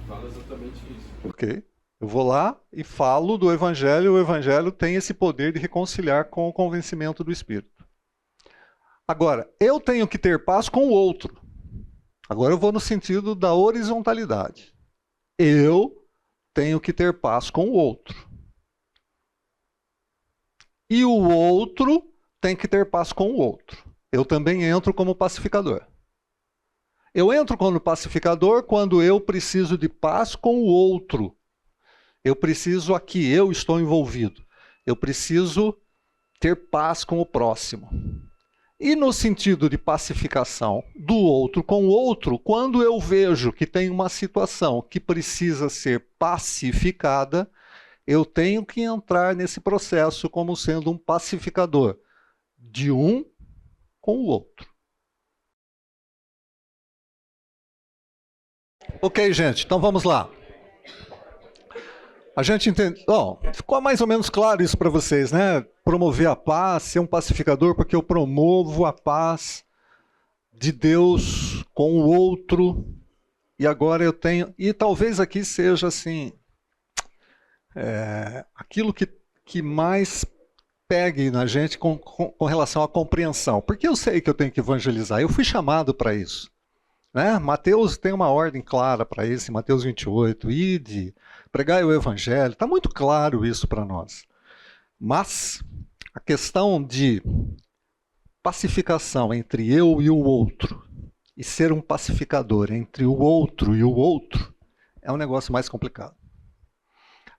fala exatamente isso. Ok. Eu vou lá e falo do Evangelho, o Evangelho tem esse poder de reconciliar com o convencimento do Espírito. Agora, eu tenho que ter paz com o outro. Agora eu vou no sentido da horizontalidade. Eu tenho que ter paz com o outro. E o outro tem que ter paz com o outro. Eu também entro como pacificador. Eu entro como pacificador quando eu preciso de paz com o outro. Eu preciso aqui, eu estou envolvido. Eu preciso ter paz com o próximo. E no sentido de pacificação do outro com o outro, quando eu vejo que tem uma situação que precisa ser pacificada, eu tenho que entrar nesse processo como sendo um pacificador de um com o outro. Ok, gente, então vamos lá. A gente entende. Bom, ficou mais ou menos claro isso para vocês, né? Promover a paz, ser um pacificador, porque eu promovo a paz de Deus com o outro. E agora eu tenho. E talvez aqui seja assim. Aquilo que mais pegue na gente com relação à compreensão. Porque eu sei que eu tenho que evangelizar. Eu fui chamado para isso. Né? Mateus tem uma ordem clara para isso, em Mateus 28, ide, pregai o evangelho, está muito claro isso para nós. Mas a questão de pacificação entre eu e o outro, e ser um pacificador entre o outro e o outro, é um negócio mais complicado.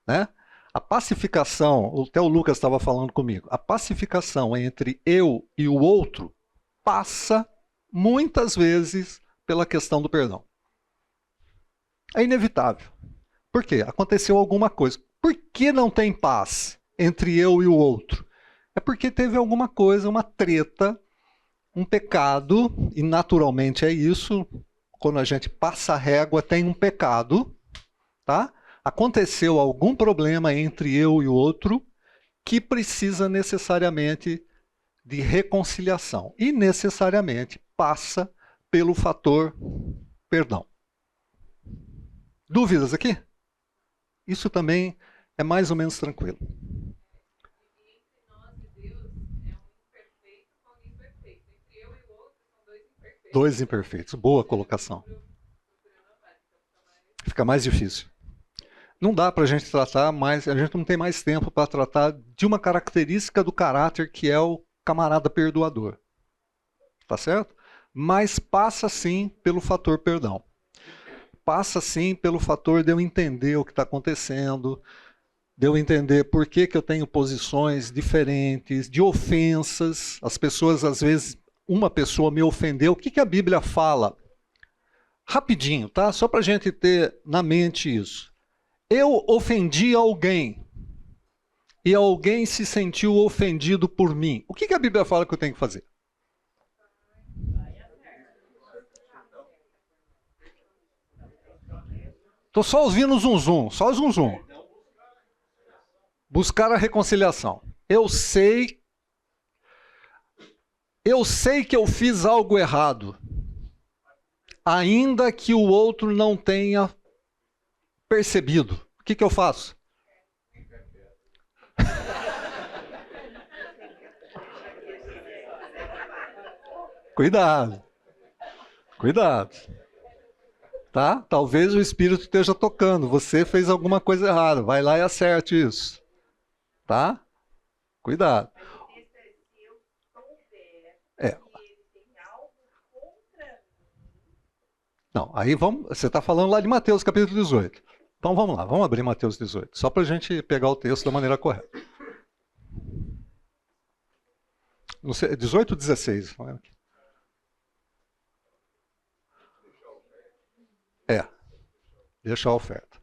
Né? A pacificação, até o Lucas estava falando comigo, a pacificação entre eu e o outro passa muitas vezes pela questão do perdão. É inevitável. Por quê? Aconteceu alguma coisa. Por que não tem paz entre eu e o outro? É porque teve alguma coisa, uma treta, um pecado, e naturalmente é isso, quando a gente passa a régua tem um pecado, tá? Aconteceu algum problema entre eu e o outro que precisa necessariamente de reconciliação. E necessariamente passa pelo fator perdão. Dúvidas aqui? Isso também é mais ou menos tranquilo. Dois imperfeitos. Boa colocação. Fica mais difícil. Não dá para a gente tratar mais, a gente não tem mais tempo para tratar de uma característica do caráter que é o camarada perdoador. Tá certo? Mas passa sim pelo fator perdão. Passa sim pelo fator de eu entender o que está acontecendo, de eu entender por que eu tenho posições diferentes, de ofensas. As pessoas, às vezes, uma pessoa me ofendeu. O que a Bíblia fala? Rapidinho, tá? Só para a gente ter na mente isso. Eu ofendi alguém e alguém se sentiu ofendido por mim. O que a Bíblia fala que eu tenho que fazer? Estou só ouvindo o zum-zum, só o zum-zum. Buscar a reconciliação. Eu sei que eu fiz algo errado, ainda que o outro não tenha percebido. O que eu faço? Cuidado. Cuidado. Tá? Talvez o Espírito esteja tocando. Você fez alguma coisa errada. Vai lá e acerte isso. Tá? Cuidado. Não, aí vamos. Você está falando lá de Mateus capítulo 18. Então vamos lá, vamos abrir Mateus 18. Só para a gente pegar o texto da maneira correta. Não sei, 18 ou 16? Não é? Deixa a oferta.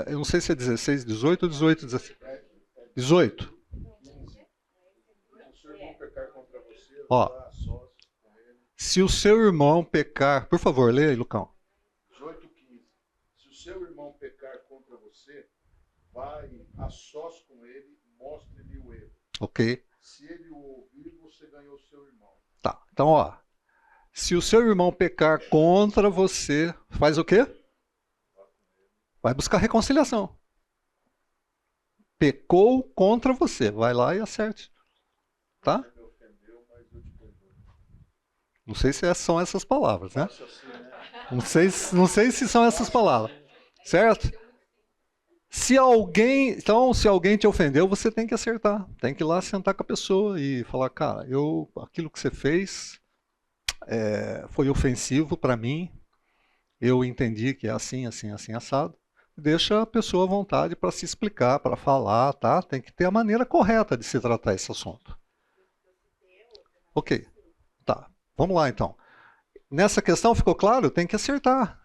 Eu não sei se é 16, 18 ou 18, 16. 18. Ó, se o seu irmão pecar... Por favor, leia aí, Lucão. 18:15. Se o seu irmão pecar contra você, vai a sós com ele, mostre-lhe o erro. Ok. Se ele o ouvir, você ganhou seu irmão. Tá, então ó. Se o seu irmão pecar contra você, faz o quê? Vai buscar reconciliação. Pecou contra você, vai lá e acerte. Tá? Não sei se são essas palavras, né? Não sei se são essas palavras. Certo? Se alguém te ofendeu, você tem que acertar. Tem que ir lá sentar com a pessoa e falar, cara, aquilo que você fez foi ofensivo para mim. Eu entendi que é assim, assim, assim, assado. deixa a pessoa à vontade para se explicar, para falar, tá? Tem que ter a maneira correta de se tratar esse assunto. Ok, tá. Vamos lá então. Nessa questão ficou claro? Tem que acertar.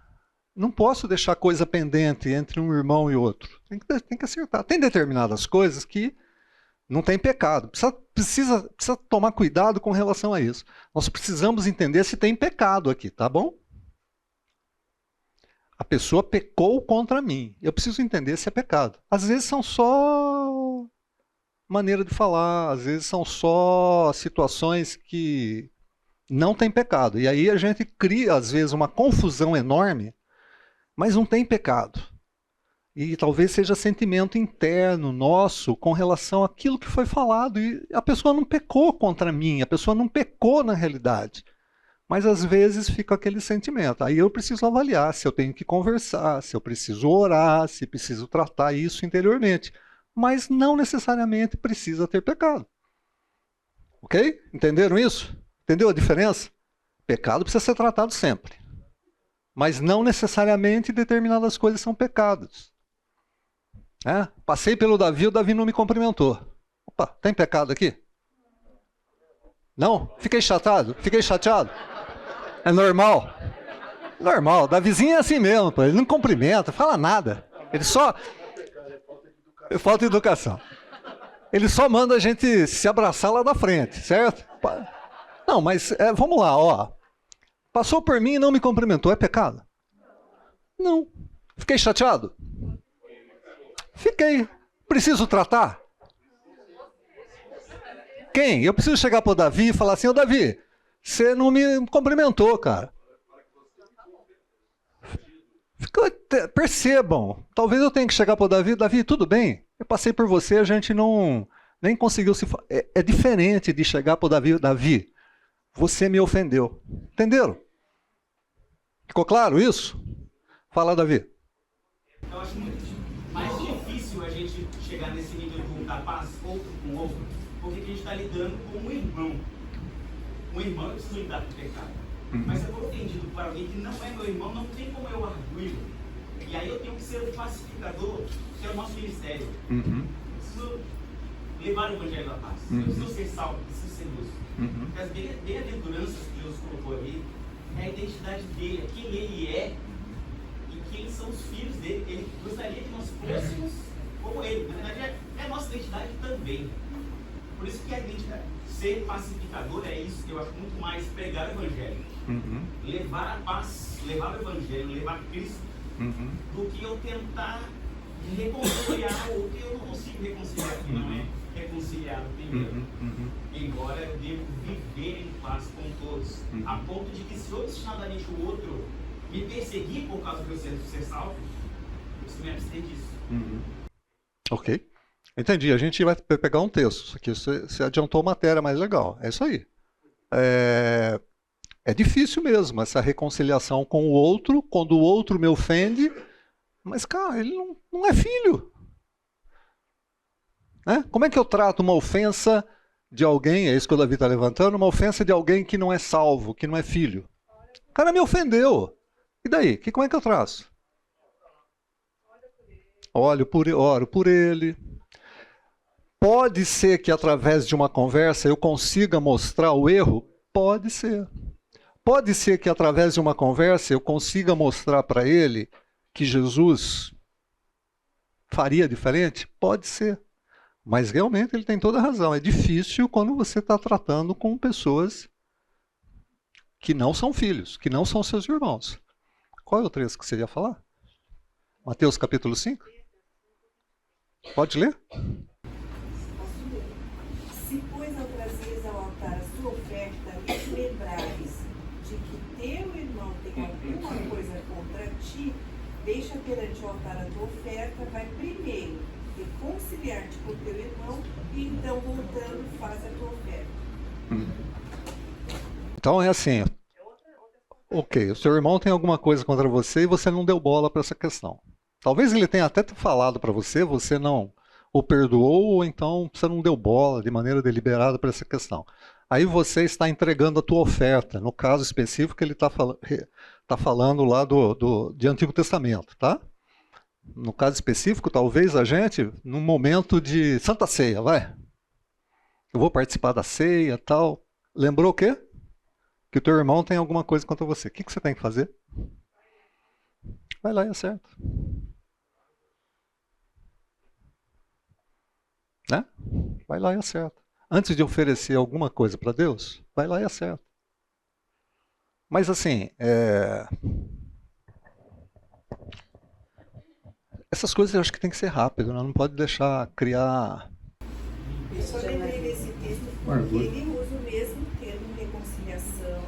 Não posso deixar coisa pendente entre um irmão e outro. Tem que acertar. Tem determinadas coisas que não tem pecado. Precisa tomar cuidado com relação a isso. Nós precisamos entender se tem pecado aqui, tá bom? A pessoa pecou contra mim. Eu preciso entender se é pecado. Às vezes são só maneira de falar, às vezes são só situações que não tem pecado. E aí a gente cria, às vezes, uma confusão enorme, mas não tem pecado. E talvez seja sentimento interno nosso com relação àquilo que foi falado. E a pessoa não pecou contra mim, a pessoa não pecou na realidade. Mas às vezes fica aquele sentimento. Aí eu preciso avaliar se eu tenho que conversar, se eu preciso orar, se preciso tratar isso interiormente. Mas não necessariamente precisa ter pecado. Ok? Entenderam isso? Entendeu a diferença? Pecado precisa ser tratado sempre. Mas não necessariamente determinadas coisas são pecados. Passei pelo Davi, o Davi não me cumprimentou. Opa, tem pecado aqui? Não? Fiquei chateado? Fiquei chateado? É normal? Normal. Davizinho é assim mesmo, pô. Ele não cumprimenta, fala nada. Ele só... Falta de educação. Ele só manda a gente se abraçar lá da frente, certo? Não, mas vamos lá, ó. Passou por mim e não me cumprimentou, é pecado? Não. Fiquei chateado? Fiquei. Preciso tratar? Quem? Eu preciso chegar para o Davi e falar assim, ô Davi, você não me cumprimentou, cara. Percebam, talvez eu tenha que chegar para o Davi, Davi, tudo bem? Eu passei por você, a gente nem conseguiu se... É diferente de chegar para o Davi, Davi, você me ofendeu. Entenderam? Ficou claro isso? Fala, Davi. Eu acho muito mais difícil a gente chegar nesse nível de juntar paz outro com outro, porque a gente está lidando com um irmão. Um irmão eu preciso lidar com o pecado. Mas se eu for ofendido por alguém que não é meu irmão, não tem como eu arguir. E aí eu tenho que ser o pacificador, que é o nosso ministério. Eu preciso levar o evangelho da paz. Eu preciso ser salvo, preciso ser luz. Porque as bem-aventuranças que Deus colocou ali é a identidade dele, quem ele é e quem são os filhos dele. Ele gostaria que nós fôssemos como ele. Na verdade, é a nossa identidade também. Por isso que a identidade, ser pacificador é isso, que eu acho muito mais pregar o evangelho. Levar a paz, levar o evangelho, levar Cristo, do que eu tentar reconciliar o que eu não consigo reconciliar, que não é reconciliado primeiro. Embora eu devo viver em paz com todos, a ponto de que se eu destinadamente o outro me perseguir por causa de eu ser salvo, eu preciso me abster disso. Ok. Entendi. A gente vai pegar um texto. Isso aqui você adiantou matéria mais legal. É isso aí. É difícil mesmo essa reconciliação com o outro, quando o outro me ofende, mas, cara, ele não é filho. Como é que eu trato uma ofensa de alguém, é isso que o Davi está levantando, uma ofensa de alguém que não é salvo, que não é filho? O cara me ofendeu. E daí? Como é que eu traço? Oro por ele. Pode ser que através de uma conversa eu consiga mostrar o erro? Pode ser. Pode ser que através de uma conversa eu consiga mostrar para ele que Jesus faria diferente? Pode ser. Mas realmente ele tem toda a razão. É difícil quando você está tratando com pessoas que não são filhos, que não são seus irmãos. Qual é o texto que você ia falar? Mateus capítulo 5? Pode ler? Se, pois, ao trazeres ao altar a sua oferta, lhes lembrares de que teu irmão tem alguma coisa contra ti, deixa perante o altar a tua oferta, vai primeiro reconciliar-te com teu irmão e então, voltando, faz a tua oferta. Então é assim, ok, o seu irmão tem alguma coisa contra você e você não deu bola para essa questão. Talvez ele tenha até falado para você, você não o perdoou, ou então você não deu bola de maneira deliberada para essa questão. Aí você está entregando a tua oferta. No caso específico, ele está falando lá de Antigo Testamento, tá? No caso específico, talvez a gente, num momento de Santa Ceia, vai. Eu vou participar da ceia e tal. Lembrou o quê? Que o teu irmão tem alguma coisa contra você. O que você tem que fazer? Vai lá e acerta. Né? Vai lá e acerta. Antes de oferecer alguma coisa para Deus, vai lá e acerta. Mas assim, essas coisas eu acho que tem que ser rápido, né? Não pode deixar criar... Eu só lembrei desse texto porque ele usa o mesmo termo, reconciliação,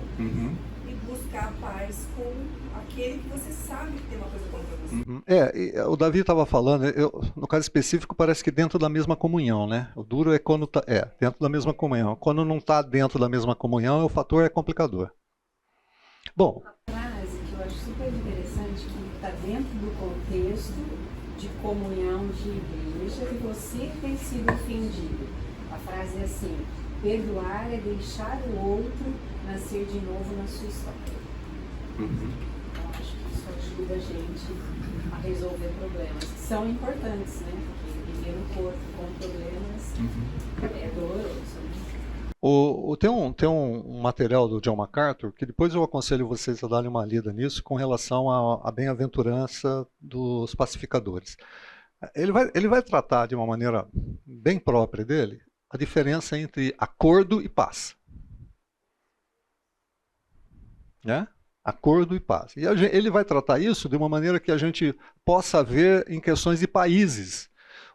e buscar a paz com aquele que você sabe que tem uma coisa contra você. O Davi estava falando, no caso específico, parece que dentro da mesma comunhão, né? O duro é quando está dentro da mesma comunhão. Quando não está dentro da mesma comunhão, o fator é complicador. Bom. Uma frase que eu acho super interessante, que está dentro do contexto de comunhão de igreja, que você tem sido ofendido. A frase é assim: perdoar é deixar o outro nascer de novo na sua história. Então acho que isso ajuda a gente a resolver problemas que são importantes, né? Porque viver no corpo com problemas é doloroso, né? Tem um material do John MacArthur que depois eu aconselho vocês a darem uma lida nisso com relação à bem-aventurança dos pacificadores. Ele vai tratar de uma maneira bem própria dele a diferença entre acordo e paz. Né? Acordo e paz. E ele vai tratar isso de uma maneira que a gente possa ver em questões de países.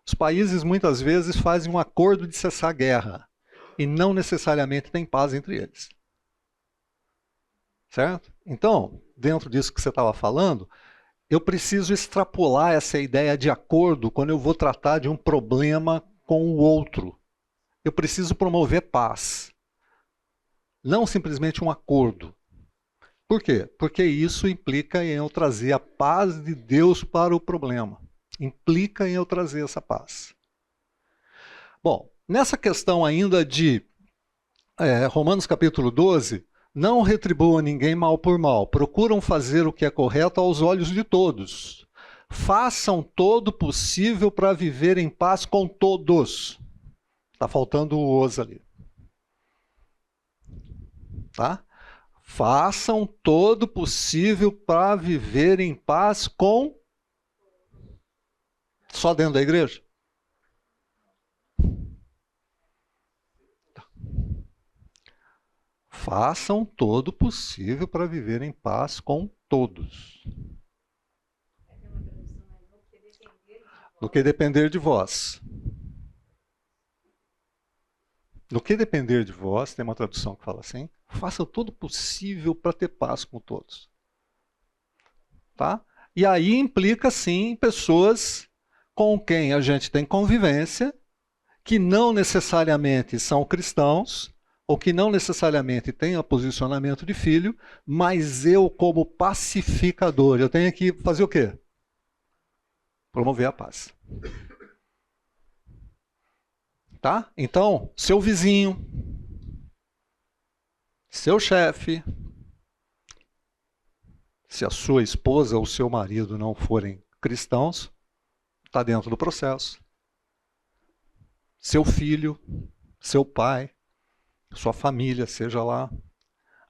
Os países muitas vezes fazem um acordo de cessar a guerra. E não necessariamente tem paz entre eles. Certo? Então, dentro disso que você estava falando, eu preciso extrapolar essa ideia de acordo quando eu vou tratar de um problema com o outro. Eu preciso promover paz. Não simplesmente um acordo. Por quê? Porque isso implica em eu trazer a paz de Deus para o problema. Implica em eu trazer essa paz. Bom, nessa questão ainda de Romanos capítulo 12, não retribuam ninguém mal por mal, procuram fazer o que é correto aos olhos de todos. Façam todo o possível para viver em paz com todos. Está faltando o os ali. Tá? Façam todo o possível para viver em paz com... Só dentro da igreja? Façam todo o possível para viver em paz com todos. No que depender de vós. No que depender de vós, tem uma tradução que fala assim, façam todo o possível para ter paz com todos. Tá? E aí implica, sim, pessoas com quem a gente tem convivência, que não necessariamente são cristãos, ou que não necessariamente têm o posicionamento de filho, mas eu, como pacificador, eu tenho que fazer o quê? Promover a paz. Tá? Então, seu vizinho, seu chefe, se a sua esposa ou seu marido não forem cristãos, está dentro do processo. Seu filho, seu pai, sua família, seja lá.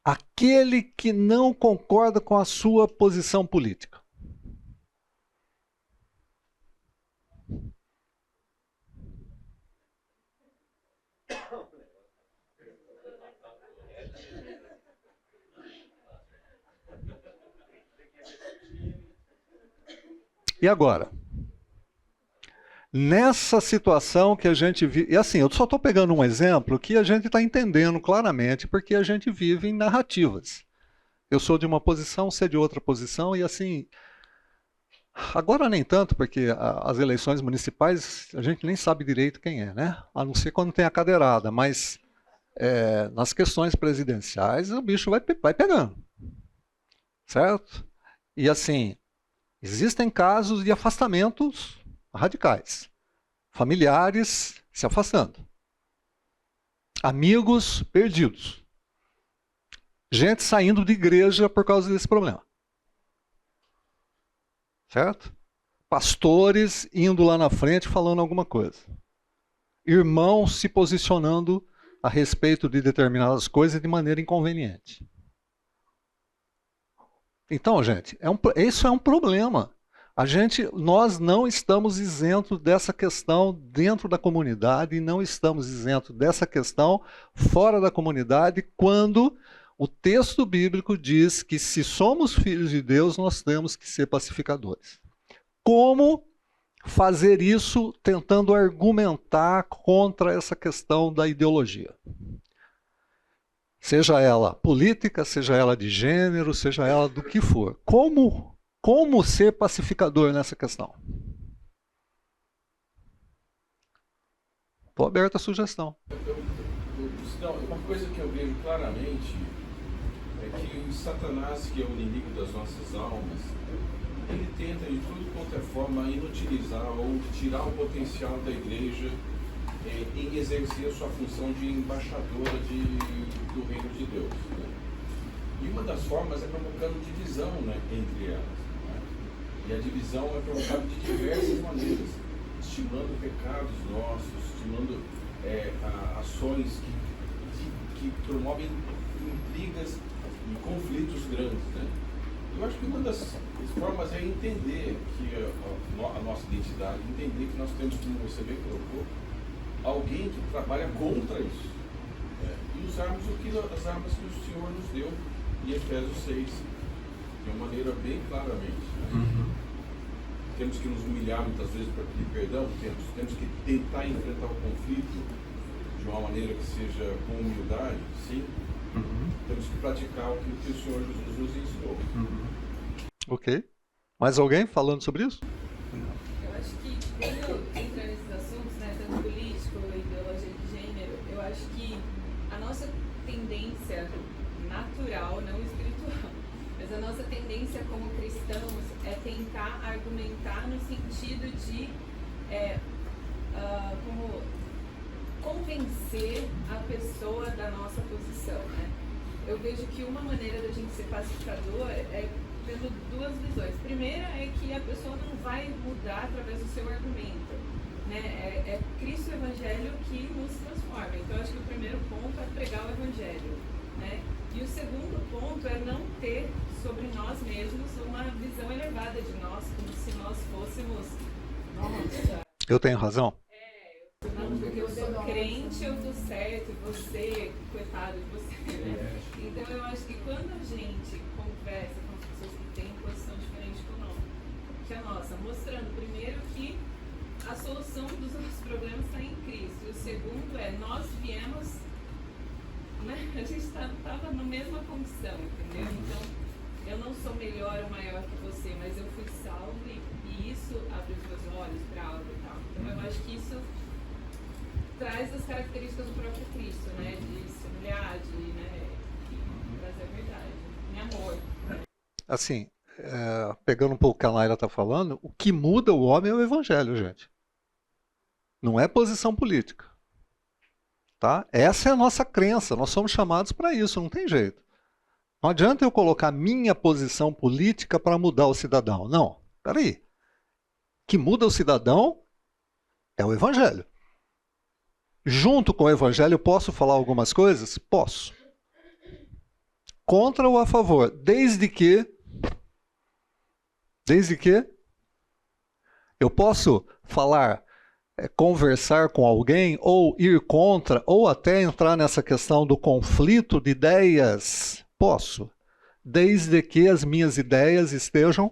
Aquele que não concorda com a sua posição política. E agora? Nessa situação que a gente vive... E assim, eu só estou pegando um exemplo que a gente está entendendo claramente porque a gente vive em narrativas. Eu sou de uma posição, você é de outra posição e assim... Agora nem tanto, porque as eleições municipais a gente nem sabe direito quem é, né? A não ser quando tem a cadeirada, mas nas questões presidenciais o bicho vai pegando. Certo? E assim... Existem casos de afastamentos radicais. Familiares se afastando. Amigos perdidos. Gente saindo de igreja por causa desse problema. Certo? pastores indo lá na frente falando alguma coisa. Irmãos se posicionando a respeito de determinadas coisas de maneira inconveniente. Então, gente, isso é um problema. Nós não estamos isentos dessa questão dentro da comunidade e não estamos isentos dessa questão fora da comunidade quando o texto bíblico diz que se somos filhos de Deus, nós temos que ser pacificadores. Como fazer isso tentando argumentar contra essa questão da ideologia? Seja ela política, seja ela de gênero, seja ela do que for. Como ser pacificador nessa questão? Estou aberto à sugestão. Uma coisa que eu vejo claramente é que Satanás, que é o inimigo das nossas almas, ele tenta de tudo quanto é forma inutilizar ou tirar o potencial da igreja em exercer a sua função de embaixadora do reino de Deus. Né? E uma das formas é provocando divisão, né, entre elas. Né? E a divisão é provocada de diversas maneiras, estimulando pecados nossos, estimulando ações que promovem intrigas e conflitos grandes. Né? Eu acho que uma das formas é entender que a nossa identidade, entender que nós temos, como você bem colocou, alguém que trabalha contra isso. E usarmos as armas que o Senhor nos deu em Efésios 6, de uma maneira bem claramente. Né? Temos que nos humilhar muitas vezes para pedir perdão, temos que tentar enfrentar o conflito de uma maneira que seja com humildade, sim. Temos que praticar o que o Senhor Jesus nos ensinou. Ok. Mais alguém falando sobre isso? Eu acho que quando entra nesses assuntos, né, tanto político, ideologia de gênero, eu acho que a nossa tendência natural, não espiritual, mas a nossa tendência como cristãos é tentar argumentar no sentido de como convencer a pessoa da nossa posição, né? Eu vejo que uma maneira da gente ser pacificador é tendo duas visões. Primeira é que a pessoa não vai mudar através do seu argumento, né? É Cristo e o Evangelho que nos transforma. Então, eu acho que o primeiro ponto é pregar o Evangelho, né? E o segundo ponto é não ter sobre nós mesmos uma visão elevada de nós, como se nós fôssemos... Nossa! Eu tenho razão? Não, porque eu sou crente, eu tô certo, e você, coitado de você, né? Então eu acho que quando a gente conversa com as pessoas que têm posição diferente que a nossa, mostrando primeiro que a solução dos nossos problemas está em Cristo, e o segundo é, nós viemos, né? A gente estava na mesma condição, entendeu? Então, eu não sou melhor ou maior que você, mas eu fui salvo e isso abre os meus olhos para algo e tal. Então eu acho que isso traz as características do próprio Cristo, né? De se humilhar, de trazer a verdade, em amor. Assim, pegando um pouco o que a Naila está falando, o que muda o homem é o Evangelho, gente. Não é posição política. Tá? Essa é a nossa crença, nós somos chamados para isso, não tem jeito. Não adianta eu colocar minha posição política para mudar o cidadão. Não, peraí. O que muda o cidadão é o Evangelho. Junto com o Evangelho, eu posso falar algumas coisas? Posso. Contra ou a favor? Desde que eu posso falar, conversar com alguém, ou ir contra, ou até entrar nessa questão do conflito de ideias. Posso. Desde que as minhas ideias estejam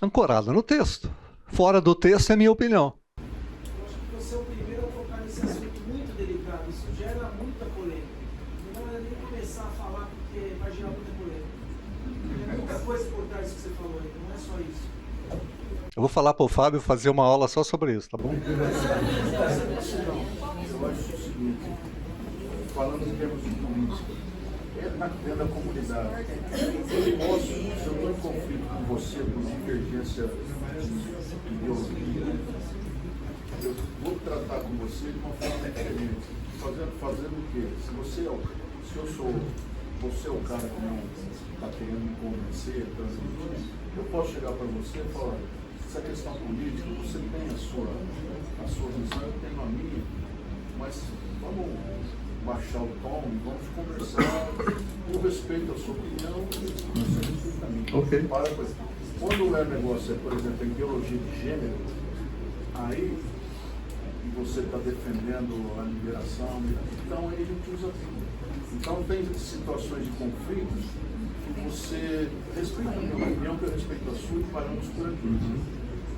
ancoradas no texto. Fora do texto é minha opinião. Eu acho que você é o primeiro a tocar nesse assunto muito delicado. Isso gera muita polêmica. Não é nem começar a falar porque vai gerar muita polêmica. Tem muita coisa por trás do que você falou aí, não é só isso. Eu vou falar para o Fábio fazer uma aula só sobre isso, tá bom? Eu acho o seguinte, falando em termos de política, dentro da comunidade, se eu estou em conflito com você por divergência de ideologia, eu vou tratar com você de uma forma diferente. Fazendo o quê? Se eu sou você é o cara que não está querendo me convencer, transmitir, eu posso chegar para você e falar, essa questão política, você tem a sua visão, eu tenho a minha, mas vamos baixar o tom e vamos conversar, eu respeito a sua opinião e você respeita a minha. Ok. Quando o negócio é, por exemplo, a ideologia de gênero, aí você está defendendo a liberação, então aí a gente usa tudo. Então tem situações de conflito que você respeita a minha opinião, que eu respeito a sua e paramos por aqui.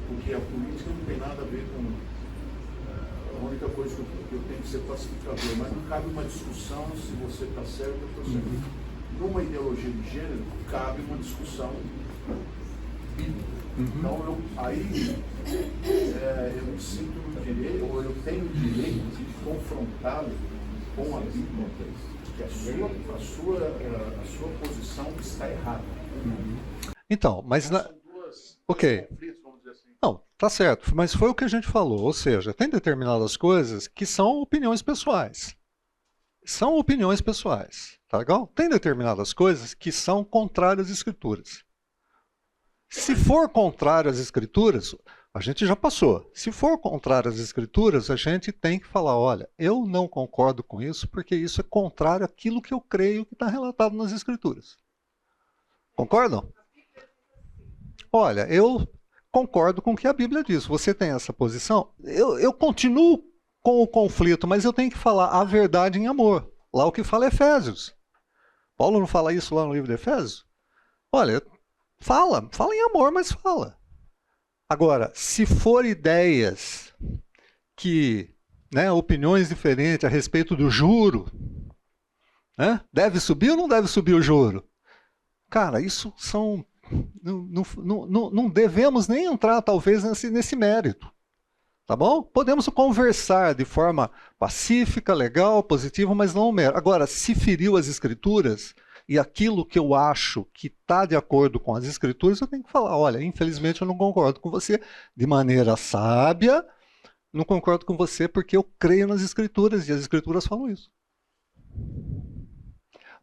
Porque a política não tem nada a ver com... A única coisa que eu tenho que ser pacificador, mas não cabe uma discussão se você está certo ou eu estou certo. Numa ideologia de gênero, cabe uma discussão bíblica. Então, aí eu me sinto no direito, ou eu tenho o direito de confrontá-lo com a Bíblia, que a sua posição está errada. Então, mas... Ok. Não, tá certo, mas foi o que a gente falou, ou seja, tem determinadas coisas que são opiniões pessoais. São opiniões pessoais, tá legal? Tem determinadas coisas que são contrárias às Escrituras. Se for contrário às Escrituras, a gente já passou. Se for contrário às Escrituras, a gente tem que falar, olha, eu não concordo com isso porque isso é contrário àquilo que eu creio que está relatado nas Escrituras. Concordam? Olha, eu concordo com o que a Bíblia diz. Você tem essa posição? Eu continuo com o conflito, mas eu tenho que falar a verdade em amor. Lá o que fala é Efésios. Paulo não fala isso lá no livro de Efésios? Olha, fala em amor, mas fala. Agora, se for ideias que, opiniões diferentes a respeito do juro, deve subir ou não deve subir o juro? Cara, isso são... Não devemos nem entrar, talvez, nesse mérito. Tá bom? Podemos conversar de forma pacífica, legal, positiva, mas não mérito. Agora, se feriu as Escrituras... E aquilo que eu acho que está de acordo com as Escrituras, eu tenho que falar, olha, infelizmente eu não concordo com você de maneira sábia, não concordo com você porque eu creio nas Escrituras, e as Escrituras falam isso.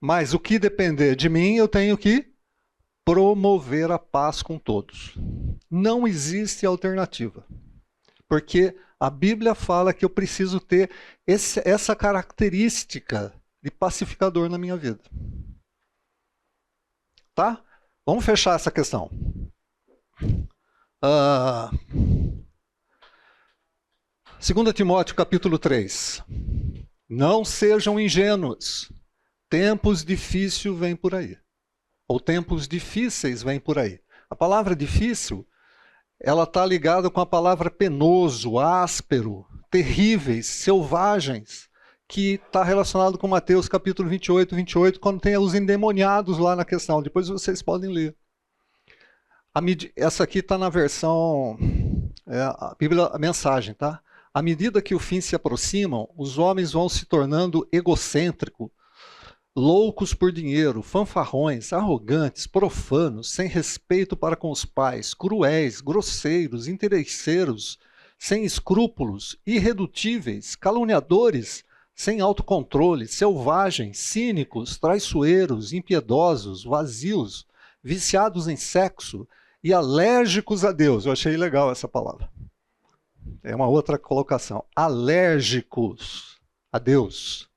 Mas o que depender de mim, eu tenho que promover a paz com todos. Não existe alternativa. Porque a Bíblia fala que eu preciso ter essa característica de pacificador na minha vida. Tá? Vamos fechar essa questão. 2 Timóteo capítulo 3. Não sejam ingênuos. Tempos difíceis vêm por aí. Ou tempos difíceis vêm por aí. A palavra difícil, ela está ligada com a palavra penoso, áspero, terríveis, selvagens, que está relacionado com Mateus capítulo 28, quando tem os endemoniados lá na questão. Depois vocês podem ler. Essa aqui está na versão, a Bíblia, a mensagem, tá? À medida que o fim se aproximam, os homens vão se tornando egocêntricos, loucos por dinheiro, fanfarrões, arrogantes, profanos, sem respeito para com os pais, cruéis, grosseiros, interesseiros, sem escrúpulos, irredutíveis, caluniadores, sem autocontrole, selvagens, cínicos, traiçoeiros, impiedosos, vazios, viciados em sexo e alérgicos a Deus. Eu achei legal essa palavra. É uma outra colocação. Alérgicos a Deus.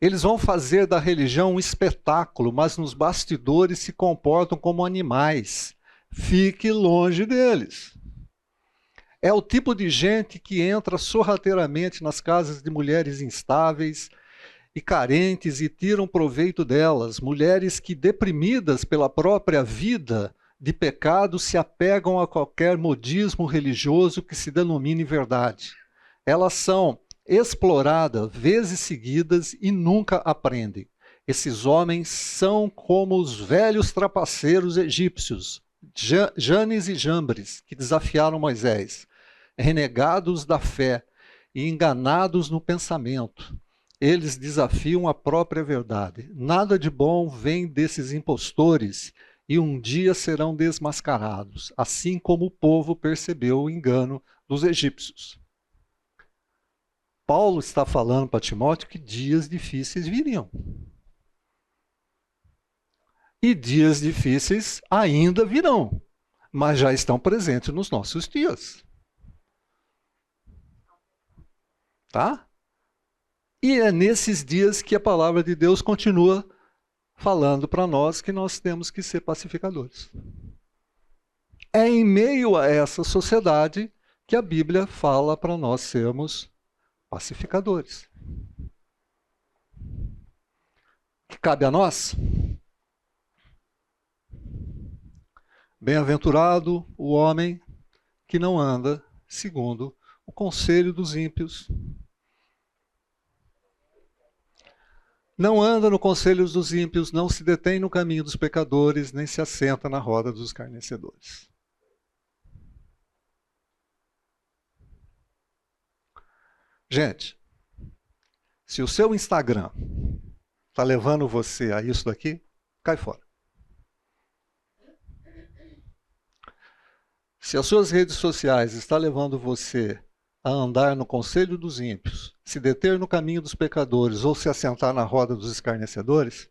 Eles vão fazer da religião um espetáculo, mas nos bastidores se comportam como animais. Fique longe deles. É o tipo de gente que entra sorrateiramente nas casas de mulheres instáveis e carentes e tiram proveito delas. Mulheres que, deprimidas pela própria vida de pecado, se apegam a qualquer modismo religioso que se denomine verdade. Elas são exploradas vezes seguidas e nunca aprendem. Esses homens são como os velhos trapaceiros egípcios, Janes e Jambres, que desafiaram Moisés. Renegados da fé e enganados no pensamento. Eles desafiam a própria verdade. Nada de bom vem desses impostores e um dia serão desmascarados, assim como o povo percebeu o engano dos egípcios. Paulo está falando para Timóteo que dias difíceis viriam. E dias difíceis ainda virão, mas já estão presentes nos nossos dias. Tá? E é nesses dias que a palavra de Deus continua falando para nós que nós temos que ser pacificadores. É em meio a essa sociedade que a Bíblia fala para nós sermos pacificadores. Que cabe a nós? Bem-aventurado o homem que não anda segundo o conselho dos ímpios. Não anda no conselho dos ímpios, não se detém no caminho dos pecadores, nem se assenta na roda dos escarnecedores. Gente, se o seu Instagram está levando você a isso daqui, cai fora. Se as suas redes sociais estão levando você a andar no conselho dos ímpios, se deter no caminho dos pecadores ou se assentar na roda dos escarnecedores,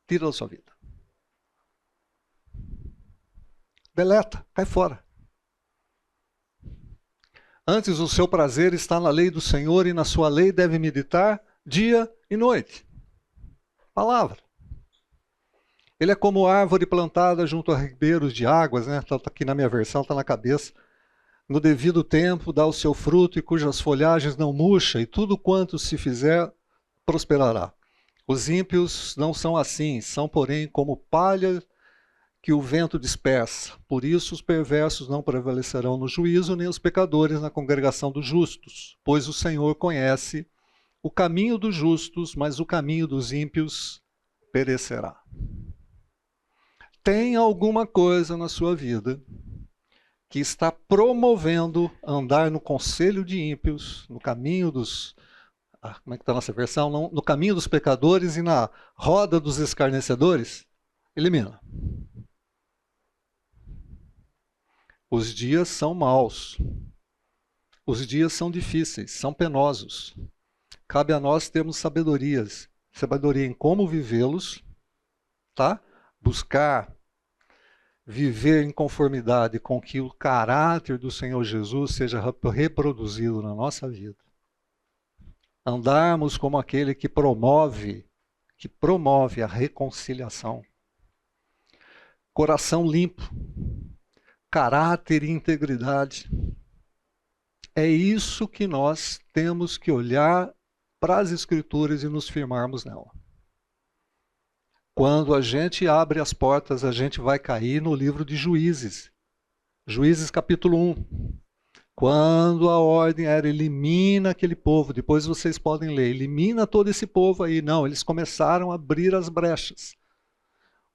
tira da sua vida. Deleta, cai fora. Antes o seu prazer está na lei do Senhor e na sua lei deve meditar dia e noite. Palavra. Ele é como árvore plantada junto a ribeiros de águas, né? Tá aqui na minha versão, está na cabeça. No devido tempo dá o seu fruto e cujas folhagens não murcha, e tudo quanto se fizer prosperará. Os ímpios não são assim, são porém como palha que o vento dispersa. Por isso os perversos não prevalecerão no juízo, nem os pecadores na congregação dos justos. Pois o Senhor conhece o caminho dos justos, mas o caminho dos ímpios perecerá. Tem alguma coisa na sua vida que está promovendo andar no conselho de ímpios, no caminho dos... como é que está a nossa versão? No caminho dos pecadores e na roda dos escarnecedores? Elimina. Os dias são maus. Os dias são difíceis, são penosos. Cabe a nós termos sabedoria em como vivê-los, tá? Buscar viver em conformidade com que o caráter do Senhor Jesus seja reproduzido na nossa vida. Andarmos como aquele que promove a reconciliação. Coração limpo, caráter e integridade. É isso que nós temos que olhar para as Escrituras e nos firmarmos nela. Quando a gente abre as portas, a gente vai cair no livro de Juízes. Juízes capítulo 1. Quando a ordem era elimina aquele povo, depois vocês podem ler, elimina todo esse povo aí. Não, eles começaram a abrir as brechas.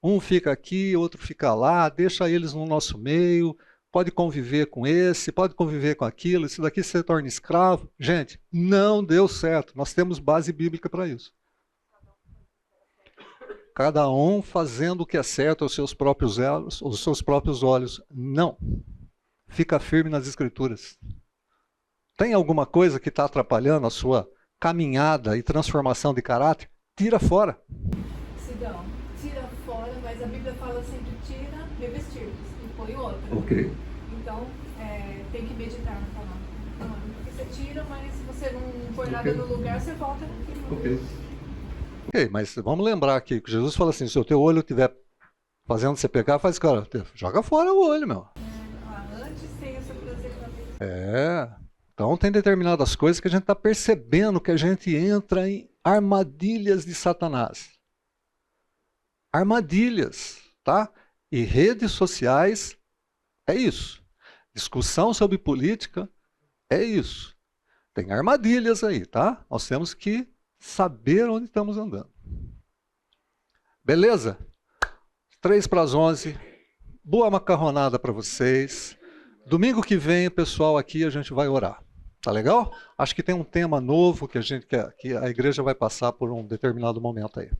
Um fica aqui, outro fica lá, deixa eles no nosso meio, pode conviver com esse, pode conviver com aquilo, esse daqui se torna escravo. Gente, não deu certo, nós temos base bíblica para isso. Cada um fazendo o que é certo aos seus próprios olhos. Não. Fica firme nas Escrituras. Tem alguma coisa que está atrapalhando a sua caminhada e transformação de caráter? Tira fora. Sidão, tira fora, mas a Bíblia fala sempre tira, revestir e põe outra. Ok. Então, tem que meditar na palavra. Porque você tira, mas se você não põe nada no lugar, você volta naquilo. Ok. Ok, mas vamos lembrar aqui que Jesus fala assim, se o teu olho estiver fazendo você pecar, faz, cara, joga fora o olho, meu. Antes tem essa prazer na vida. Então tem determinadas coisas que a gente está percebendo que a gente entra em armadilhas de Satanás. Armadilhas, tá? E redes sociais é isso. Discussão sobre política é isso. Tem armadilhas aí, tá? Nós temos que saber onde estamos andando. Beleza? 10:55. Boa macarronada para vocês. Domingo que vem, pessoal, aqui a gente vai orar. Tá legal? Acho que tem um tema novo que a igreja vai passar por um determinado momento aí.